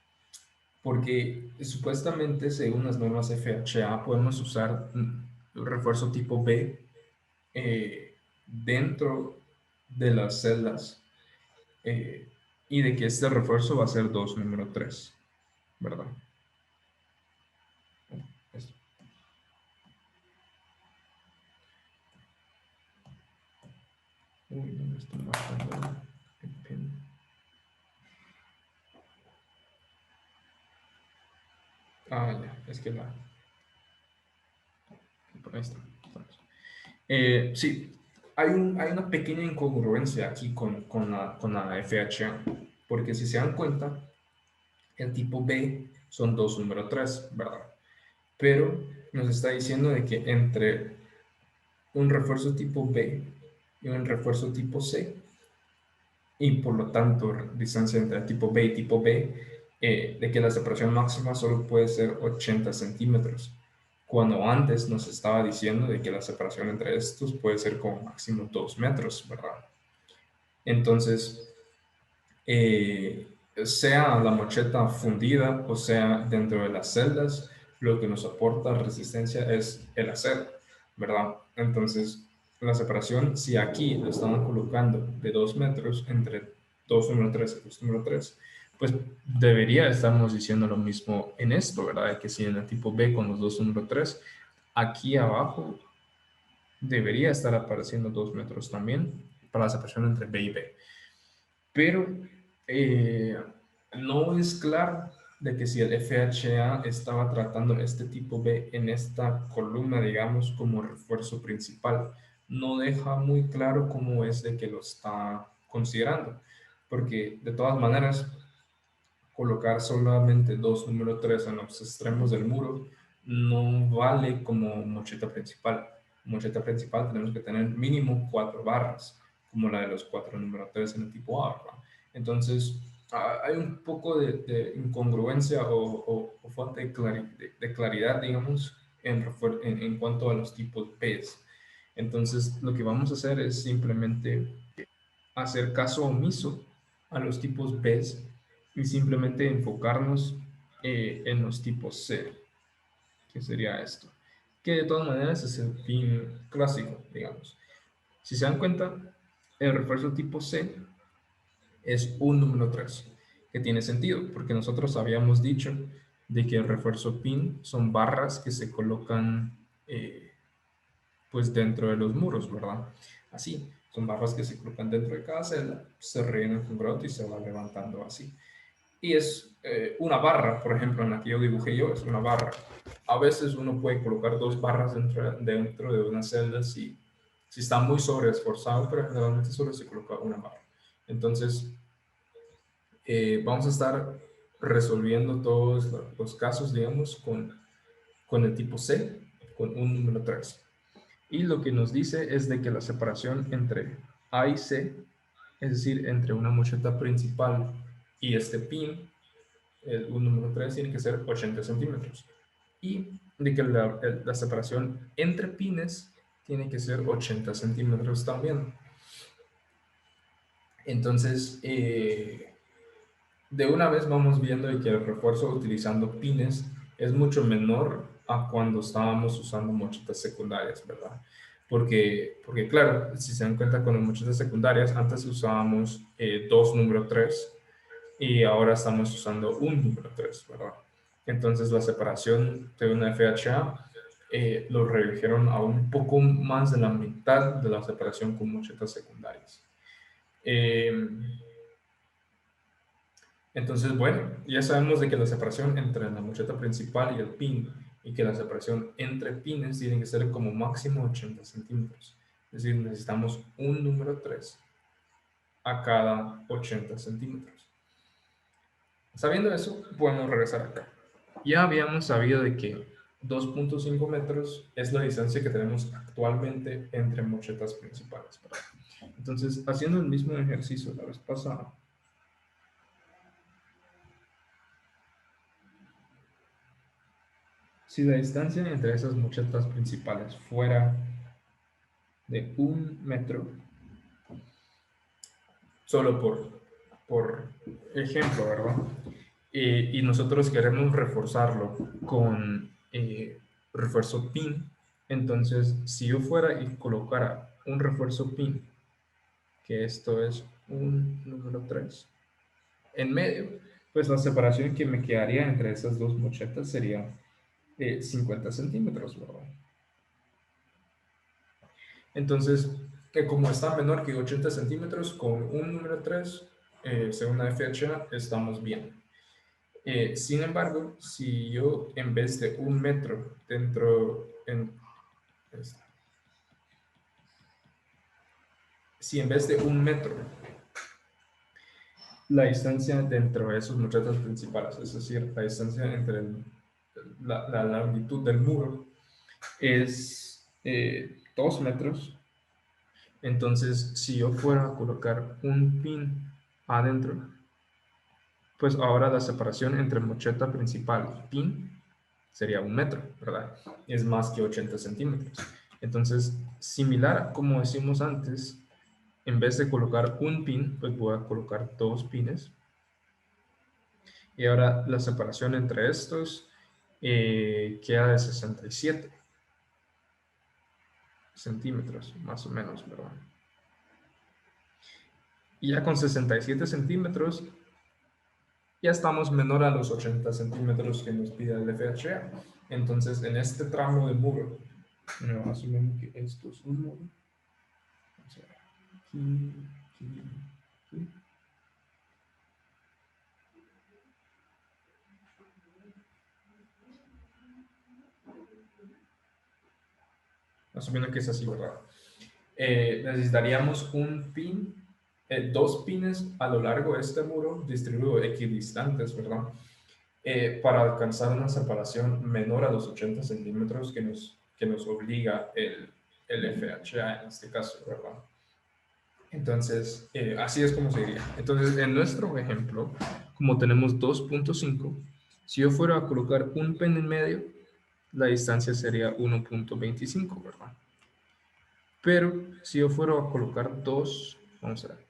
Porque supuestamente, según las normas FHA, podemos usar el refuerzo tipo B dentro de las celdas, eh, y de que este refuerzo va a ser 2 número 3, ¿verdad? Esto. Uy, no me estoy marcando el pin. ya, es que la... Por ahí está. Sí, hay una pequeña incongruencia aquí con la FHA, porque si se dan cuenta, el tipo B son dos número 3, ¿verdad? Pero nos está diciendo de que entre un refuerzo tipo B y un refuerzo tipo C, y por lo tanto distancia entre tipo B y tipo B, de que la separación máxima solo puede ser 80 centímetros, cuando antes nos estaba diciendo de que la separación entre estos puede ser como máximo 2 metros, ¿verdad? Entonces, sea la mocheta fundida o sea dentro de las celdas, lo que nos aporta resistencia es el acero, ¿verdad? Entonces, la separación, si aquí lo estaban colocando de 2 metros entre 2 número 3 y 2 número 3, pues debería estarnos diciendo lo mismo en esto, ¿verdad? Que si en el tipo B con los 2 número 3, aquí abajo debería estar apareciendo 2 metros también para la separación entre B y B. Pero eh, no es claro de que si el FHA estaba tratando este tipo B en esta columna, digamos, como refuerzo principal. No deja muy claro cómo es de que lo está considerando, porque de todas maneras, colocar solamente dos número 3 en los extremos del muro no vale como mocheta principal. Mocheta principal tenemos que tener mínimo 4 barras, como la de los 4 número 3 en el tipo A, ¿verdad? Entonces, hay un poco de incongruencia o falta de claridad, digamos, en cuanto a los tipos P. Entonces, lo que vamos a hacer es simplemente hacer caso omiso a los tipos B y simplemente enfocarnos en los tipos C, que sería esto, que de todas maneras es el fin clásico, digamos. Si se dan cuenta, el refuerzo tipo C es un número 3, que tiene sentido, porque nosotros habíamos dicho de que el refuerzo pin son barras que se colocan pues dentro de los muros, ¿verdad? Así, son barras que se colocan dentro de cada celda, se rellenan con grout y se va levantando así. Y es una barra, por ejemplo, en la que yo dibujé yo, es una barra. A veces uno puede colocar dos barras dentro de una celda si está muy sobreesforzado, pero generalmente solo se coloca una barra. Entonces, vamos a estar resolviendo todos los casos, digamos, con el tipo C, con un número 3. Y lo que nos dice es de que la separación entre A y C, es decir, entre una mocheta principal y este pin, un número 3 tiene que ser 80 centímetros. Y de que la separación entre pines tiene que ser 80 centímetros también. Entonces, de una vez vamos viendo que el refuerzo utilizando pines es mucho menor a cuando estábamos usando mochetas secundarias, ¿verdad? Porque claro, si se dan cuenta con las mochetas secundarias, antes usábamos dos número 3 y ahora estamos usando un número 3, ¿verdad? Entonces la separación de una FHA lo redujeron a un poco más de la mitad de la separación con mochetas secundarias. Eh, entonces, bueno, ya sabemos de que la separación entre la mocheta principal y el pin y que la separación entre pines tiene que ser como máximo 80 centímetros. Es decir, necesitamos un número 3 a cada 80 centímetros. Sabiendo eso, podemos regresar acá. Ya habíamos sabido de que 2.5 metros es la distancia que tenemos actualmente entre mochetas principales, ¿verdad? Entonces, haciendo el mismo ejercicio la vez pasada, si la distancia entre esas mochetas principales fuera de 1 metro, solo por ejemplo, ¿verdad? Y nosotros queremos reforzarlo con refuerzo pin, entonces si yo fuera y colocara un refuerzo pin, que esto es un número 3 en medio, pues la separación que me quedaría entre esas dos mochetas sería 50 centímetros, ¿verdad? Entonces, como está menor que 80 centímetros, con un número 3, según la FHA, estamos bien. Sin embargo, si yo en vez de 1 metro si en vez de 1 metro la distancia dentro de esos mochetas principales, es decir, la distancia entre la longitud del muro es 2 metros, entonces si yo fuera a colocar un pin adentro, pues ahora la separación entre mocheta principal y pin sería 1 metro, ¿verdad? Es más que 80 centímetros. Entonces, similar a como decimos antes, en vez de colocar un pin, pues voy a colocar 2 pines. Y ahora la separación entre estos queda de 67 centímetros, más o menos, ¿verdad? Y ya con 67 centímetros, ya estamos menor a los 80 centímetros que nos pide el FHA. Entonces, en este tramo de muro, asumiendo que esto es un muro, vamos a ver, aquí. Asumiendo que es así, ¿verdad? Necesitaríamos un pin, 2 pines a lo largo de este muro, distribuidos equidistantes, ¿verdad? Para alcanzar una separación menor a los 80 centímetros que nos obliga el FHA en este caso, ¿verdad? Entonces, así es como se diría. Entonces, en nuestro ejemplo, como tenemos 2.5, si yo fuera a colocar un pin en medio, la distancia sería 1.25, ¿verdad? Pero si yo fuera a colocar dos, vamos a ver,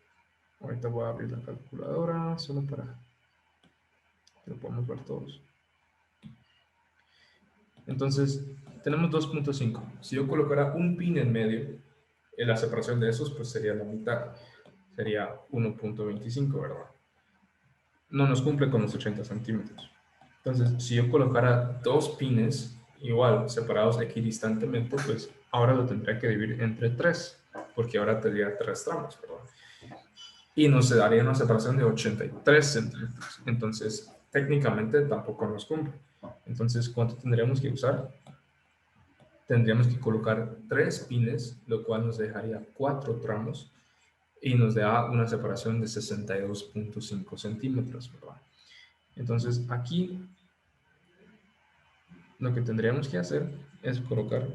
ahorita voy a abrir la calculadora solo para que lo podamos ver todos. Entonces, tenemos 2.5. Si yo colocara un pin en medio, la separación de esos pues sería la mitad. Sería 1.25, ¿verdad? No nos cumple con los 80 centímetros. Entonces, si yo colocara 2 pines, igual, separados equidistantemente, pues ahora lo tendría que dividir entre 3, porque ahora tendría 3 tramos, ¿verdad? Y nos daría una separación de 83 centímetros. Entonces, técnicamente tampoco nos cumple. Entonces, ¿cuánto tendríamos que usar? Tendríamos que colocar 3 pines, lo cual nos dejaría 4 tramos y nos da una separación de 62.5 centímetros, ¿verdad? Entonces, aquí lo que tendríamos que hacer es colocar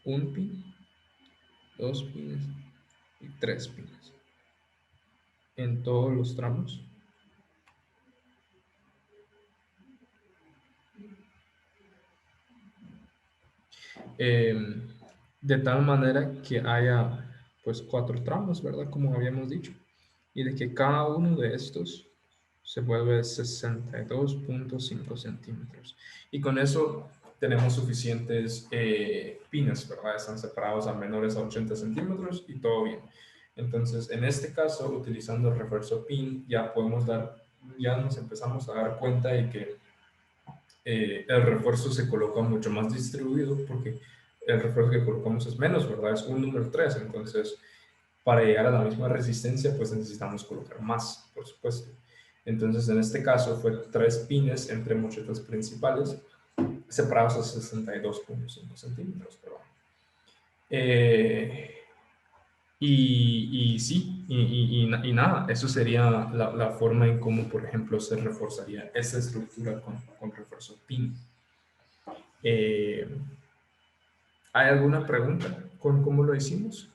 un pin, 2 pines y 3 pines en todos los tramos. De tal manera que haya pues 4 tramos, ¿verdad? Como habíamos dicho. Y de que cada uno de estos se vuelve 62.5 centímetros. Y con eso tenemos suficientes pines, ¿verdad? Están separados a menores a 80 centímetros y todo bien. Entonces, en este caso, utilizando el refuerzo pin, ya nos empezamos a dar cuenta de que el refuerzo se coloca mucho más distribuido porque el refuerzo que colocamos es menos, ¿verdad? Es un número 3, entonces para llegar a la misma resistencia pues necesitamos colocar más, por supuesto. Entonces en este caso fue 3 pines entre mochetas principales separados a 62.5 centímetros, perdón. Y sí, y nada, eso sería la forma en cómo, por ejemplo, se reforzaría esa estructura con refuerzo pin. ¿Hay alguna pregunta con cómo lo hicimos?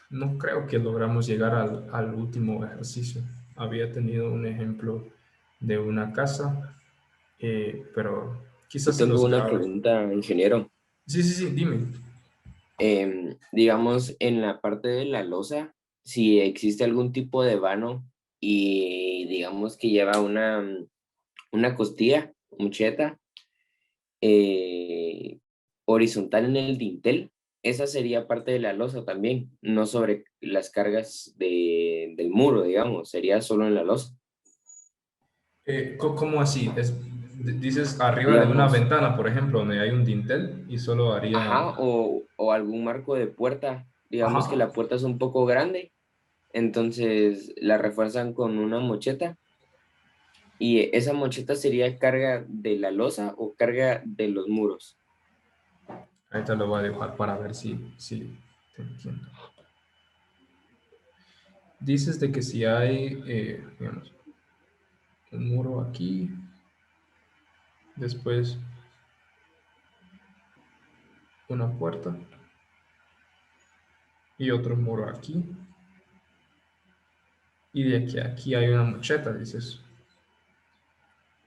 No creo que logramos llegar al último ejercicio. Había tenido un ejemplo de una casa, pero Yo quizás se tengo los una grabo. pregunta, ingeniero. Sí, sí, sí, dime. Digamos, en la parte de la losa, si existe algún tipo de vano y digamos que lleva una costilla, mucheta, eh, horizontal en el dintel, esa sería parte de la losa también, no sobre las cargas del muro, digamos, sería solo en la losa. ¿Cómo así? Dices arriba de una Digamos, ventana, por ejemplo, donde hay un dintel y solo haría... ajá, o algún marco de puerta, digamos que Ajá. la puerta es un poco grande Entonces la refuerzan con una mocheta y esa mocheta sería carga de la losa o carga de los muros. Ahorita lo voy a dibujar para ver si te entiendo. Dices de que si hay, digamos, un muro aquí, después una puerta y otro muro aquí. Y de aquí a aquí hay una mocheta, dices.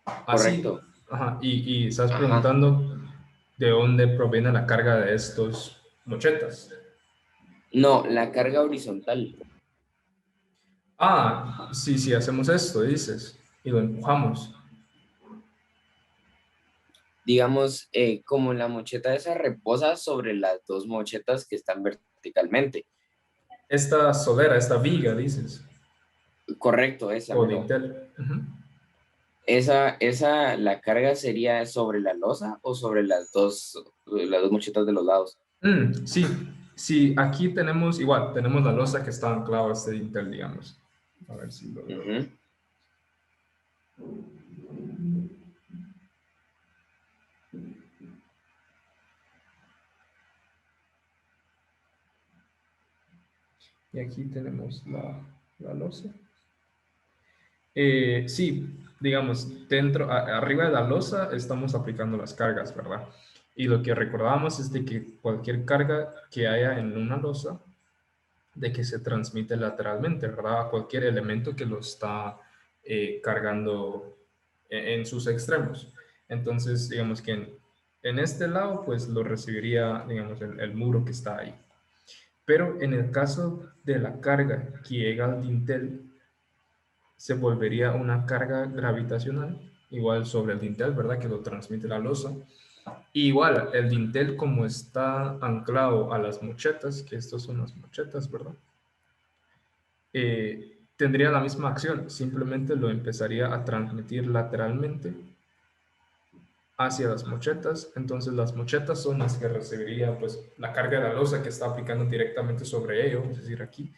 Así, Correcto. ajá, y estás Ajá. preguntando de dónde proviene la carga de estos mochetas. No, la carga horizontal. Ah, sí, sí, hacemos esto, dices, y lo empujamos. Digamos, como la mocheta esa reposa sobre las dos mochetas que están verticalmente. Esta solera, esta viga, dices, Correcto, esa, o mero. dintel. Ujú. La carga sería sobre la losa o sobre las dos mochetas de los lados. Sí, sí, aquí tenemos, igual, tenemos la losa que está anclada a este dintel, digamos. A ver si lo logro. Ujú. Y aquí tenemos la losa. Sí, digamos, arriba de la losa estamos aplicando las cargas, ¿verdad? Y lo que recordamos es de que cualquier carga que haya en una losa, de que se transmite lateralmente, ¿verdad? A cualquier elemento que lo está cargando en sus extremos. Entonces, digamos que en este lado, pues lo recibiría, digamos, el muro que está ahí. Pero en el caso de la carga que llega al dintel, se volvería una carga gravitacional, igual sobre el dintel, ¿verdad? Que lo transmite la losa. Y igual, el dintel como está anclado a las mochetas, que estas son las mochetas, ¿verdad? Tendría la misma acción, simplemente lo empezaría a transmitir lateralmente hacia las mochetas. Entonces las mochetas son las que recibiría pues la carga de la losa que está aplicando directamente sobre ello, es decir, aquí,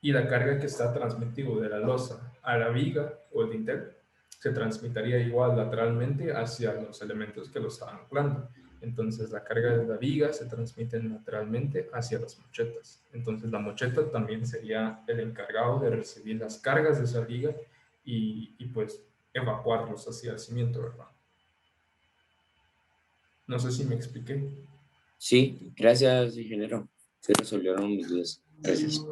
y la carga que está transmitiendo de la losa a la viga o el dintel se transmitiría igual lateralmente hacia los elementos que lo están anclando. Entonces la carga de la viga se transmite lateralmente hacia las mochetas. Entonces la mocheta también sería el encargado de recibir las cargas de esa viga y pues evacuarlos hacia el cimiento, ¿verdad? No sé si me expliqué. Sí, gracias, ingeniero. Se resolvieron mis dudas. Gracias.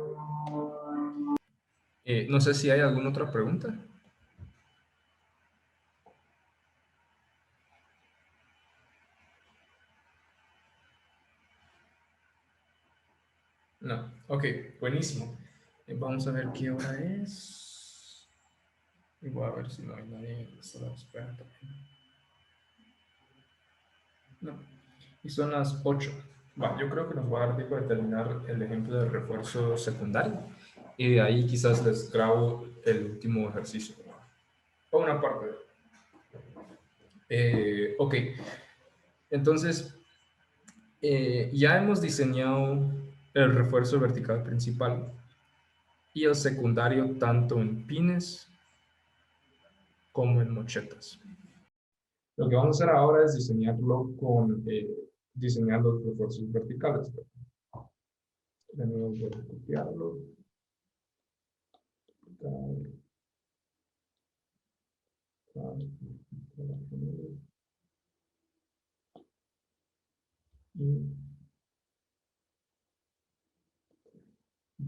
No sé si hay alguna otra pregunta. No. Ok, buenísimo. Vamos a ver qué hora es. Y voy a ver si no hay nadie en la sala de espera también. No. Y son las 8. Va, yo creo que nos va a dar tiempo de terminar el ejemplo de refuerzo secundario. Y de ahí quizás les grabo el último ejercicio. O una parte. Ok. Entonces, ya hemos diseñado el refuerzo vertical principal y el secundario tanto en pines como en mochetas. Lo que vamos a hacer ahora es diseñarlo diseñar los refuerzos verticales. De nuevo voy a copiarlo.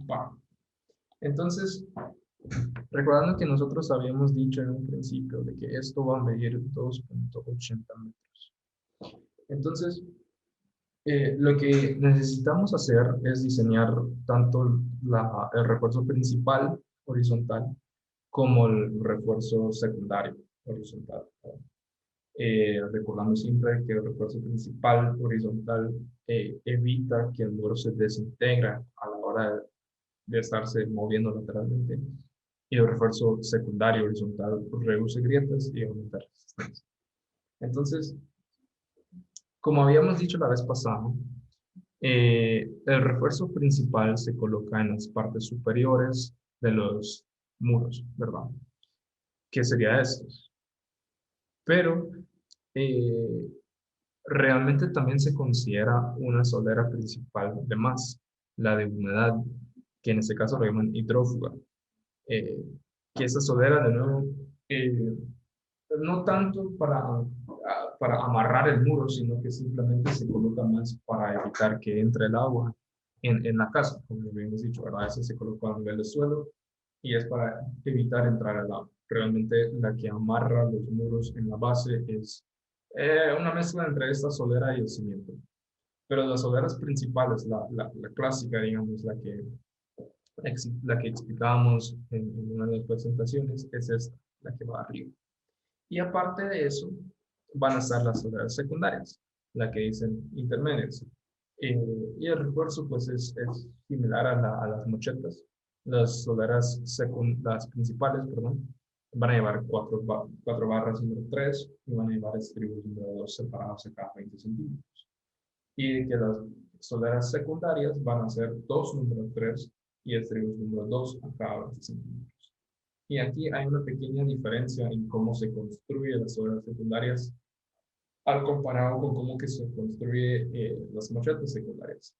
Va. Entonces, recordando que nosotros habíamos dicho en un principio de que esto va a medir 2,80 metros. Entonces, lo que necesitamos hacer es diseñar tanto el refuerzo principal horizontal como el refuerzo secundario horizontal. Recordando siempre que el refuerzo principal horizontal evita que el muro se desintegra a la hora de estarse moviendo lateralmente, y el refuerzo secundario horizontal reduce grietas y aumenta resistencia. Entonces, como habíamos dicho la vez pasada, el refuerzo principal se coloca en las partes superiores de los muros, ¿verdad? ¿Qué sería esto? Pero eh, realmente también se considera una solera principal de más, la de humedad, que en este caso lo llaman hidrófuga. Eh, que esa solera, de nuevo, eh, no tanto para amarrar el muro, sino que simplemente se coloca más para evitar que entre el agua en la casa, como habíamos dicho, ¿verdad? A veces se coloca a nivel de suelo y es para evitar entrar el agua. Realmente la que amarra los muros en la base es una mezcla entre esta solera y el cimiento. Pero las soleras principales, la clásica, digamos, la que explicábamos en una de las presentaciones, es esta, la que va arriba. Y aparte de eso, van a estar las soleras secundarias, la que dicen intermedias. Y el refuerzo, pues, es similar a las mochetas. Las soleras las principales, perdón, van a llevar cuatro barras número 3 y van a llevar estribos número 2 separados a cada 20 centímetros. Y que las soleras secundarias van a ser 2 número 3 y estribos número 2 a cada 20 centímetros. Y aquí hay una pequeña diferencia en cómo se construye las soleras secundarias al comparado con cómo que se construye las mochetas secundarias.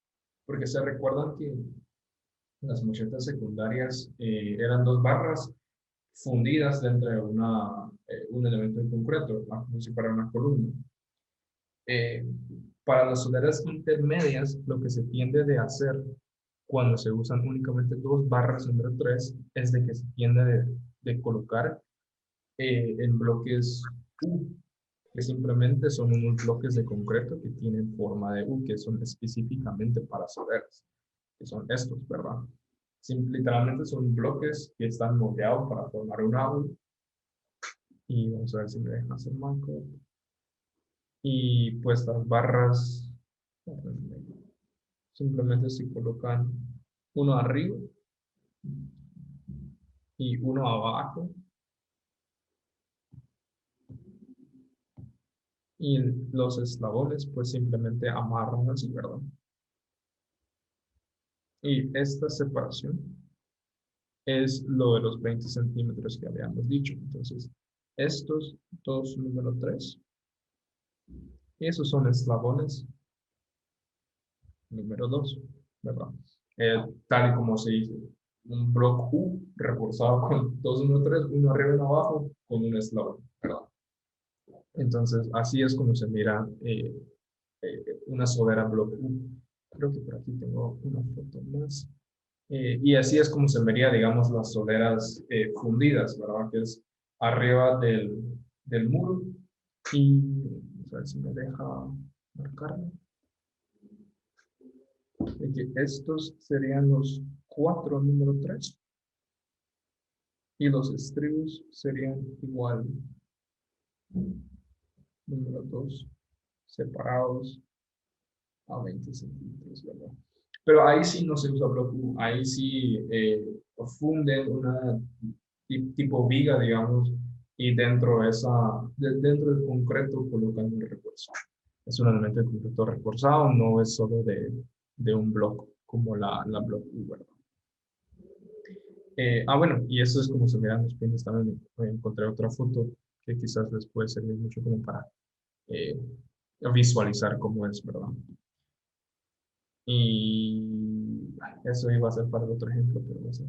Porque se recuerdan que las mochetas secundarias eran dos barras fundidas dentro de un elemento en concreto, ¿no? Como si fuera una columna. Eh, para las soleras intermedias, lo que se tiende de hacer cuando se usan únicamente dos barras número 3 es de que se tiende de colocar en bloques U, que simplemente son unos bloques de concreto que tienen forma de U, que son específicamente para soleras, que son estos, ¿verdad? Literalmente son bloques que están moldeados para formar una U. Y vamos a ver si me dejan hacer marco. Y pues las barras simplemente se colocan uno arriba y uno abajo. Y los eslabones pues simplemente amarran así, ¿verdad? Y esta separación es lo de los 20 centímetros que habíamos dicho. Entonces, estos dos número 3, y esos son eslabones número 2, ¿verdad? Tal y como se dice, un bloque U reforzado con dos número 3, uno arriba y uno abajo, con un eslabón, ¿verdad? Entonces, así es como se mira una solera bloque U. Creo que por aquí tengo una foto más. Y así es como se vería, digamos, las soleras fundidas, ¿verdad? Que es arriba del muro. Y a ver si me deja marcarlo. De que estos serían los 4 número 3 y los estribos serían igual, número 2 separados a 20 centímetros, ¿verdad? Pero ahí sí no se usa bloque U, ahí sí funden una tipo viga, digamos, y dentro del concreto colocan el refuerzo. Es un elemento de concreto reforzado, no es solo de un bloque como la block U, ¿verdad? Bueno, y eso es como se miran los pines también. Encontré otra foto que quizás les puede servir mucho como para eh, visualizar cómo es, ¿verdad? Y eso iba a ser para el otro ejemplo, pero no sé.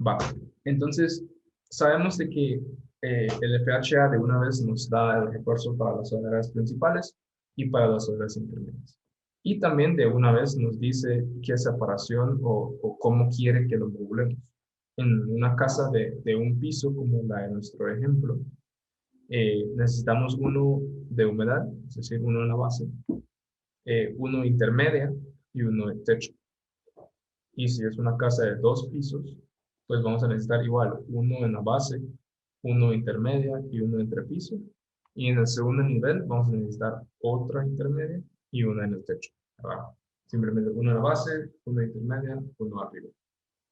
Va. Entonces, sabemos de que el FHA de una vez nos da el refuerzo para las soleras principales y para las soleras intermedias. Y también de una vez nos dice qué separación o cómo quiere que lo modulemos. En una casa de un piso, como la de nuestro ejemplo, necesitamos uno de humedad, es decir, uno en la base, uno intermedia y uno de techo. Y si es una casa de 2 pisos, pues vamos a necesitar igual uno en la base, uno intermedia y uno entrepiso. Y en el segundo nivel vamos a necesitar otra intermedia y una en el techo, ¿verdad? Simplemente uno en la base, una intermedia, uno arriba.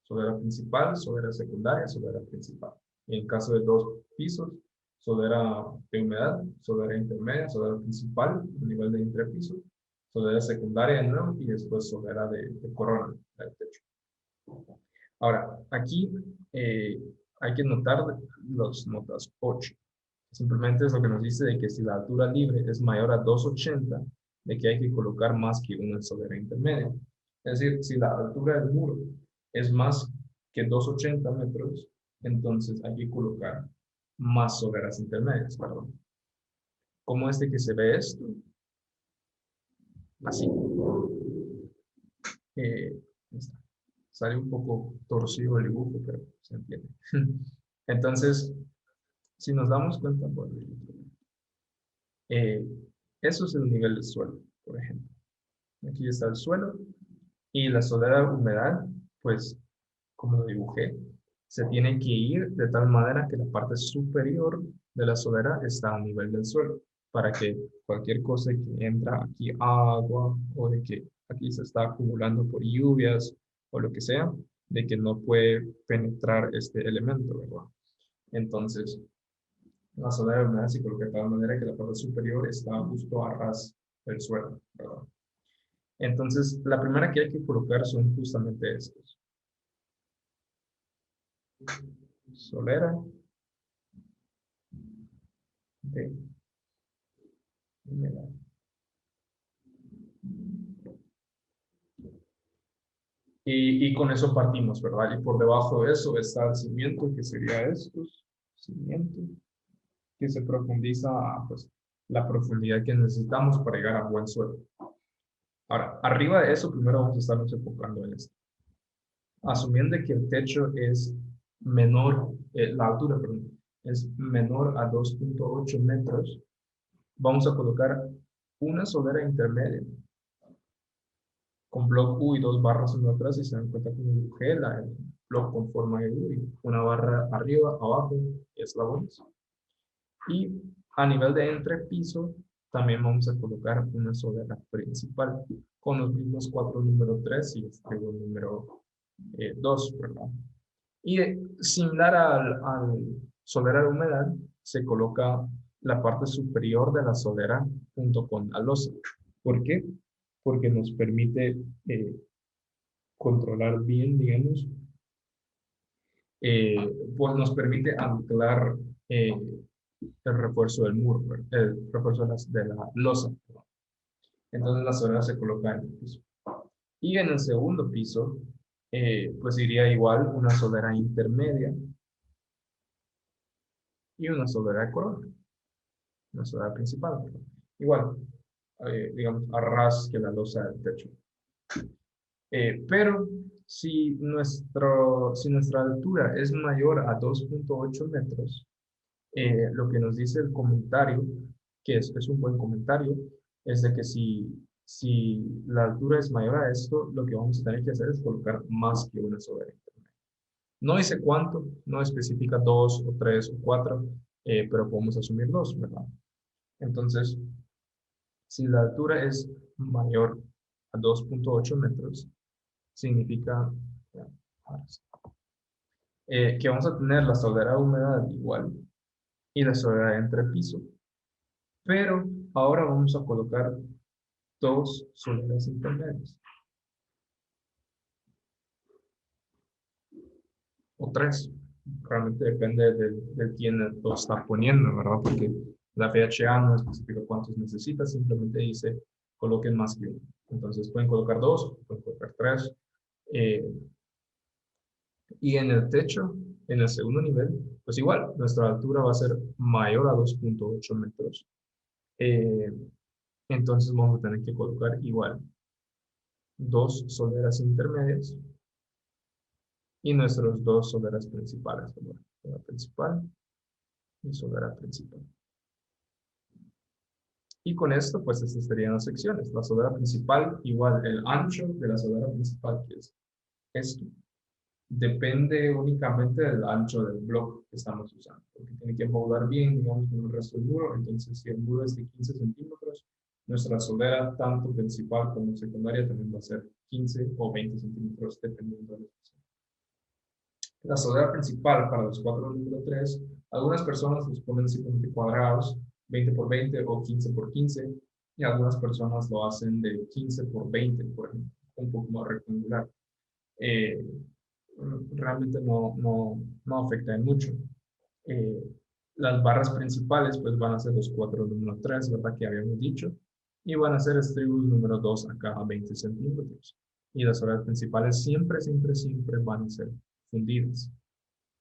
Solera principal, solera secundaria, solera principal. Y en caso de 2 pisos, solera de humedad, solera intermedia, solera principal, nivel de entrepiso, solera secundaria de nuevo y después solera de corona del techo. Ahora, aquí hay que notar las notas 8. Simplemente es lo que nos dice de que si la altura libre es mayor a 280, de que hay que colocar más que una solera intermedia. Es decir, si la altura del muro es más que 280 metros, entonces hay que colocar más soleras intermedias, perdón. ¿Cómo es de que se ve esto? Así. Eh, Sale un poco torcido el dibujo, pero se entiende. Entonces, si nos damos cuenta, bueno, eh, eso es el nivel del suelo, por ejemplo. Aquí está el suelo y la solera de humedad, pues, como lo dibujé, se tiene que ir de tal manera que la parte superior de la solera está a nivel del suelo, para que cualquier cosa que entra aquí, agua, o de que aquí se está acumulando por lluvias, o lo que sea, de que no puede penetrar este elemento, ¿verdad? Entonces, la solera de humedad se coloca de tal manera que la parte superior está justo a ras del suelo, ¿verdad? Entonces, la primera que hay que colocar son justamente estos. Solera de humedad. Y con eso partimos, ¿verdad? Y por debajo de eso está el cimiento, que sería estos, cimiento, que se profundiza a pues, la profundidad que necesitamos para llegar a buen suelo. Ahora, arriba de eso, primero vamos a estarnos enfocando en esto. Asumiendo que el techo es menor, la altura, perdón, es menor a 2.8 metros, vamos a colocar una solera intermedia con block U y dos barras en atrás, y se dan cuenta que dibujé el block con forma de U y una barra arriba, abajo y eslabones. Y a nivel de entrepiso, también vamos a colocar una solera principal con los mismos cuatro número 3 y este número 2, ¿verdad? Y similar al solera de humedad, se coloca la parte superior de la solera junto con la losa. ¿Por qué? Porque nos permite controlar bien, digamos, pues nos permite anclar el refuerzo del muro, el refuerzo de la losa. Entonces la solera se coloca en el piso. Y en el segundo piso, pues iría igual una solera intermedia y una solera de corona, una solera principal. Igual, digamos, a ras que la losa del techo. Pero si nuestra altura es mayor a 2.8 metros, lo que nos dice el comentario, que es un buen comentario, es de que si la altura es mayor a esto, lo que vamos a tener que hacer es colocar más que una solera intermedia. No dice cuánto, no especifica 2 o 3 o 4, pero podemos asumir 2, ¿verdad? Entonces, si la altura es mayor a 2.8 metros, significa que vamos a tener la solera de humedad igual y la solera de entrepiso. Pero ahora vamos a colocar dos soleras intermedias. O tres. Realmente depende de quién lo está poniendo, ¿verdad? Porque la FHA no especifica cuántos necesita, simplemente dice coloquen más que uno. Entonces pueden colocar dos, pueden colocar tres. Y en el techo, en el segundo nivel, pues igual, nuestra altura va a ser mayor a 2.8 metros. Eh, entonces vamos a tener que colocar igual dos soleras intermedias y nuestros dos soleras principales. Solera principal y solera principal. Y con esto, pues estas serían las secciones. La solera principal, igual el ancho de la solera principal, que es esto, depende únicamente del ancho del bloque que estamos usando, porque tiene que moldar bien, digamos, con el resto del muro. Entonces, si el muro es de 15 centímetros, nuestra solera, tanto principal como secundaria, también va a ser 15 o 20 centímetros, dependiendo de la sección. La solera principal para los cuatro número 3, algunas personas los ponen simplemente cuadrados, 20 por 20 o 15 por 15, y algunas personas lo hacen de 15 por 20, por ejemplo, un poco más rectangular. realmente no afecta en mucho. Eh, las barras principales pues van a ser los 4 número 3, ¿verdad? Que habíamos dicho. Y van a ser estribos número 2 acá a 20 centímetros. Y las soleras principales siempre van a ser fundidas,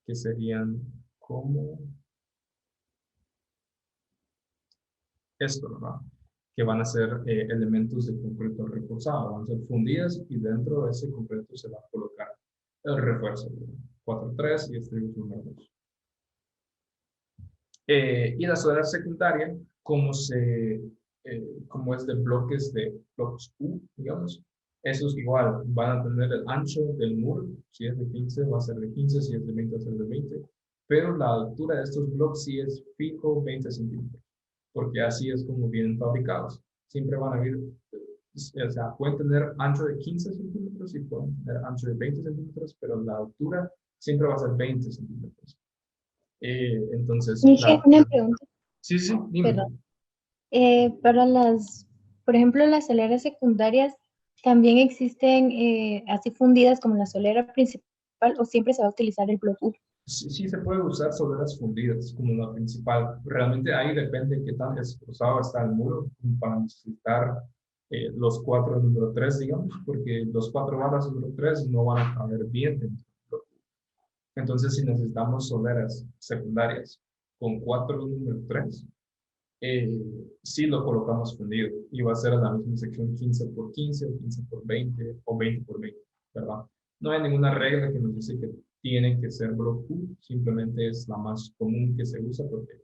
que serían como esto, ¿verdad? Que van a ser elementos de concreto reforzado, van a ser fundidas y dentro de ese concreto se va a colocar el refuerzo, 4-3 y estribos número 2. Y la solera secundaria, como es de bloques U, digamos, esos igual van a tener el ancho del muro, si es de 15 va a ser de 15, si es de 20 va a ser de 20, pero la altura de estos bloques sí es fijo 20 centímetros, porque así es como vienen fabricados. Siempre van a ir, o sea, pueden tener ancho de 15 centímetros y pueden tener ancho de 20 centímetros, pero la altura siempre va a ser 20 centímetros. Entonces, Dije una pregunta, sí, sí, dime. perdón. Para por ejemplo, las soleras secundarias, ¿también existen así fundidas como la solera principal o siempre se va a utilizar el bloque U? Sí, sí se puede usar soleras fundidas como la principal. Realmente ahí depende de qué tan esforzado está el muro para necesitar los 4 número 3, digamos, porque los 4 barras número 3 no van a caber bien dentro del bloque. Entonces, si necesitamos soleras secundarias con 4 número 3, sí lo colocamos fundido y va a ser la misma sección 15 por 15 o 15 por 20 o 20 por 20, ¿verdad? No hay ninguna regla que nos dice que tienen que ser block U, simplemente es la más común que se usa porque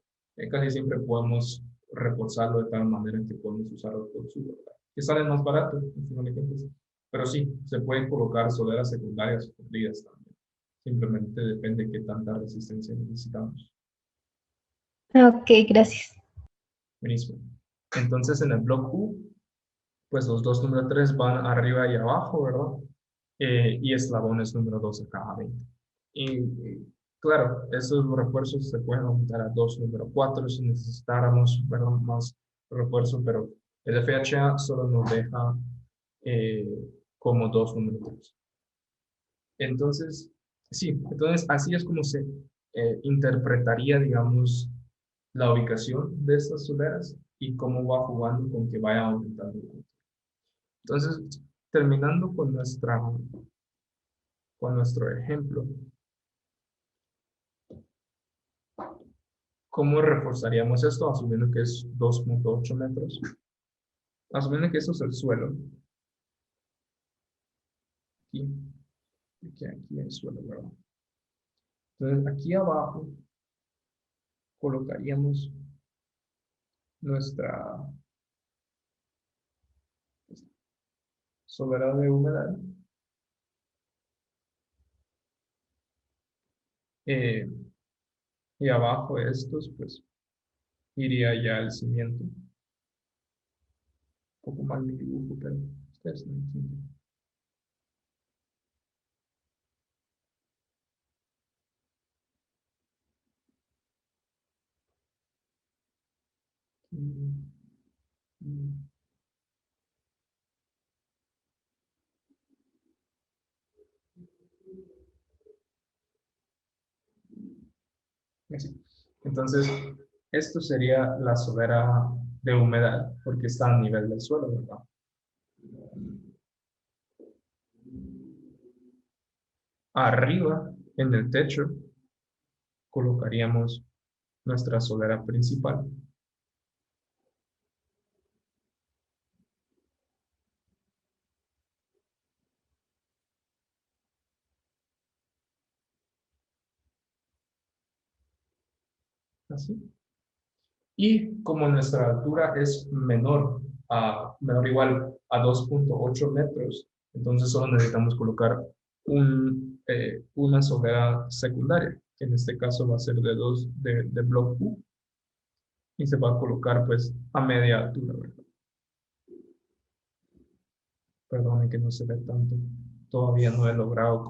casi siempre podemos reforzarlo de tal manera que podemos usar los block U, ¿verdad? Que salen más baratos, al final de cuentas. Pero sí, se pueden colocar soleras secundarias fundidas también. Simplemente depende de qué tanta resistencia necesitamos. Ok, gracias. Buenísimo. Entonces, en el block U, pues los dos número 3 van arriba y abajo, ¿verdad? Y eslabones número 2 a cada 20. Claro, esos refuerzos se pueden aumentar a 2 número 4 si necesitáramos, ¿verdad? Más refuerzo, pero el FHA solo nos deja eh, como 2 número 3. Entonces, sí, entonces así es como se interpretaría, digamos, la ubicación de estas soleras y cómo va jugando con que vaya aumentando. Entonces, terminando con nuestro ejemplo, ¿cómo reforzaríamos esto? Asumiendo que es 2.8 metros. Asumiendo que esto es el suelo. Aquí, aquí el suelo, ¿verdad? Entonces, aquí abajo colocaríamos nuestra solera de humedad. Eh, y abajo de estos, pues, iría ya el cimiento. Un poco mal mi dibujo, pero ustedes no entienden. Mm, mm. Así. Entonces, esto sería la solera de humedad, porque está a nivel del suelo, ¿verdad? Arriba, en el techo, colocaríamos nuestra solera principal. Así. Y como nuestra altura es menor o igual a 2.8 metros, entonces solo necesitamos colocar una solera secundaria, que en este caso va a ser de block U, y se va a colocar pues a media altura, ¿verdad? Perdone que no se ve tanto. Todavía no he logrado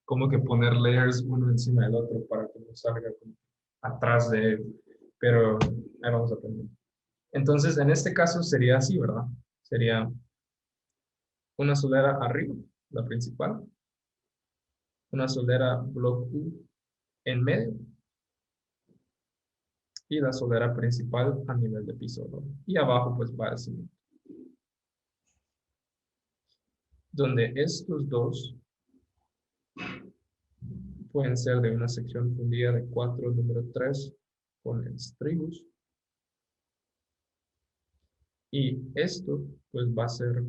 como que poner layers uno encima del otro para que no salga como atrás de él. Pero ahí vamos a aprender. Entonces, en este caso sería así, ¿verdad? Sería una solera arriba, la principal, una solera block U en medio y la solera principal a nivel de piso, ¿no? Y abajo pues va el cimiento. Donde estos dos pueden ser de una sección fundida de 4 número 3 con el estribus. Y esto pues va a ser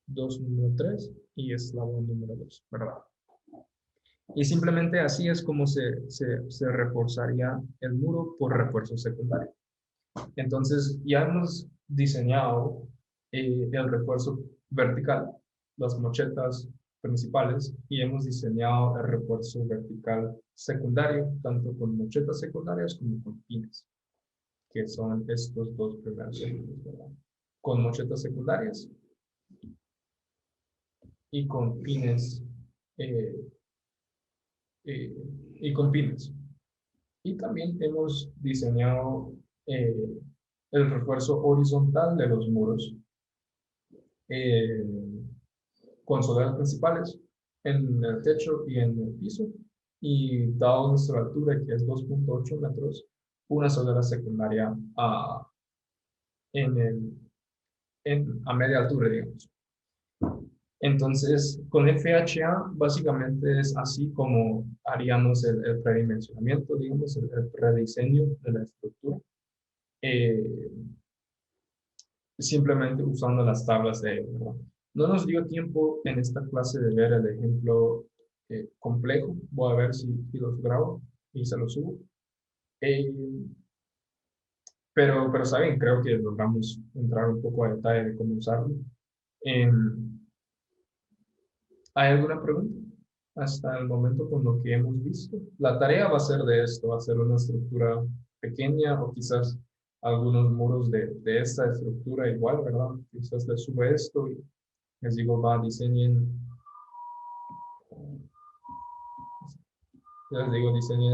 2 número 3 y eslabón número 2, ¿verdad? Y simplemente así es como se reforzaría el muro por refuerzo secundario. Entonces ya hemos diseñado el refuerzo vertical, las mochetas principales, y hemos diseñado el refuerzo vertical secundario, tanto con mochetas secundarias como con pines, que son estos dos primeros ejemplos, ¿verdad? Con mochetas secundarias y con pines y con pines. Y también hemos diseñado el refuerzo horizontal de los muros eh, con soleras principales en el techo y en el piso. Y dado nuestra altura, que es 2.8 metros, una solera secundaria a media altura, digamos. Entonces, con FHA, básicamente es así como haríamos el predimensionamiento, digamos, el rediseño de la estructura. Simplemente usando las tablas de ello, ¿verdad? No nos dio tiempo en esta clase de ver el ejemplo complejo. Voy a ver si los grabo y se los subo. Pero saben, creo que logramos entrar un poco a detalle de cómo usarlo. ¿Hay alguna pregunta hasta el momento con lo que hemos visto? La tarea va a ser de esto, va a ser una estructura pequeña o quizás algunos muros de esta estructura igual, ¿verdad? Quizás les sube esto y les digo, diseñen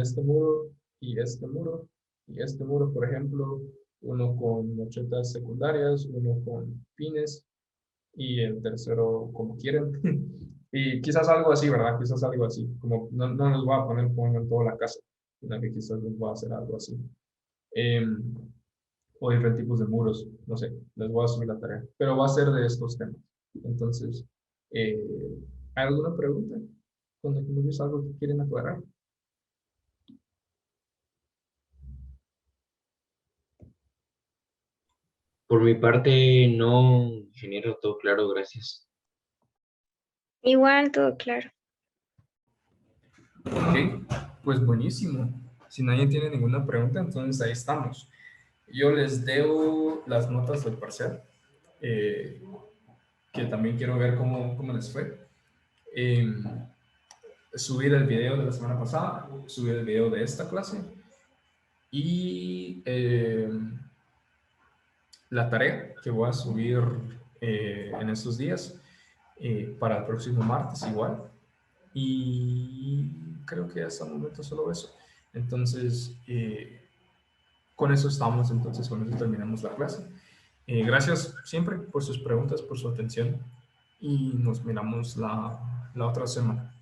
este muro y este muro y este muro, por ejemplo, uno con mochetas secundarias, uno con pines y el tercero como quieren. Y quizás algo así, ¿verdad? Quizás algo así. Como no les voy a poner en toda la casa, sino que quizás les voy a hacer algo así. O diferentes tipos de muros, no sé, les voy a subir la tarea. Pero va a ser de estos temas. Entonces, ¿hay alguna pregunta? Cuando es algo que quieren aclarar. Por mi parte, no, ingeniero, todo claro, gracias. Igual, todo claro. Ok, pues buenísimo. Si nadie tiene ninguna pregunta, entonces ahí estamos. Yo les debo las notas del parcial, que también quiero ver cómo les fue. Subir el video de la semana pasada, subir el video de esta clase y la tarea que voy a subir en estos días para el próximo martes igual. Y creo que hasta el momento solo eso. Entonces, con eso estamos, entonces con eso terminamos la clase. Gracias siempre por sus preguntas, por su atención y nos miramos la otra semana.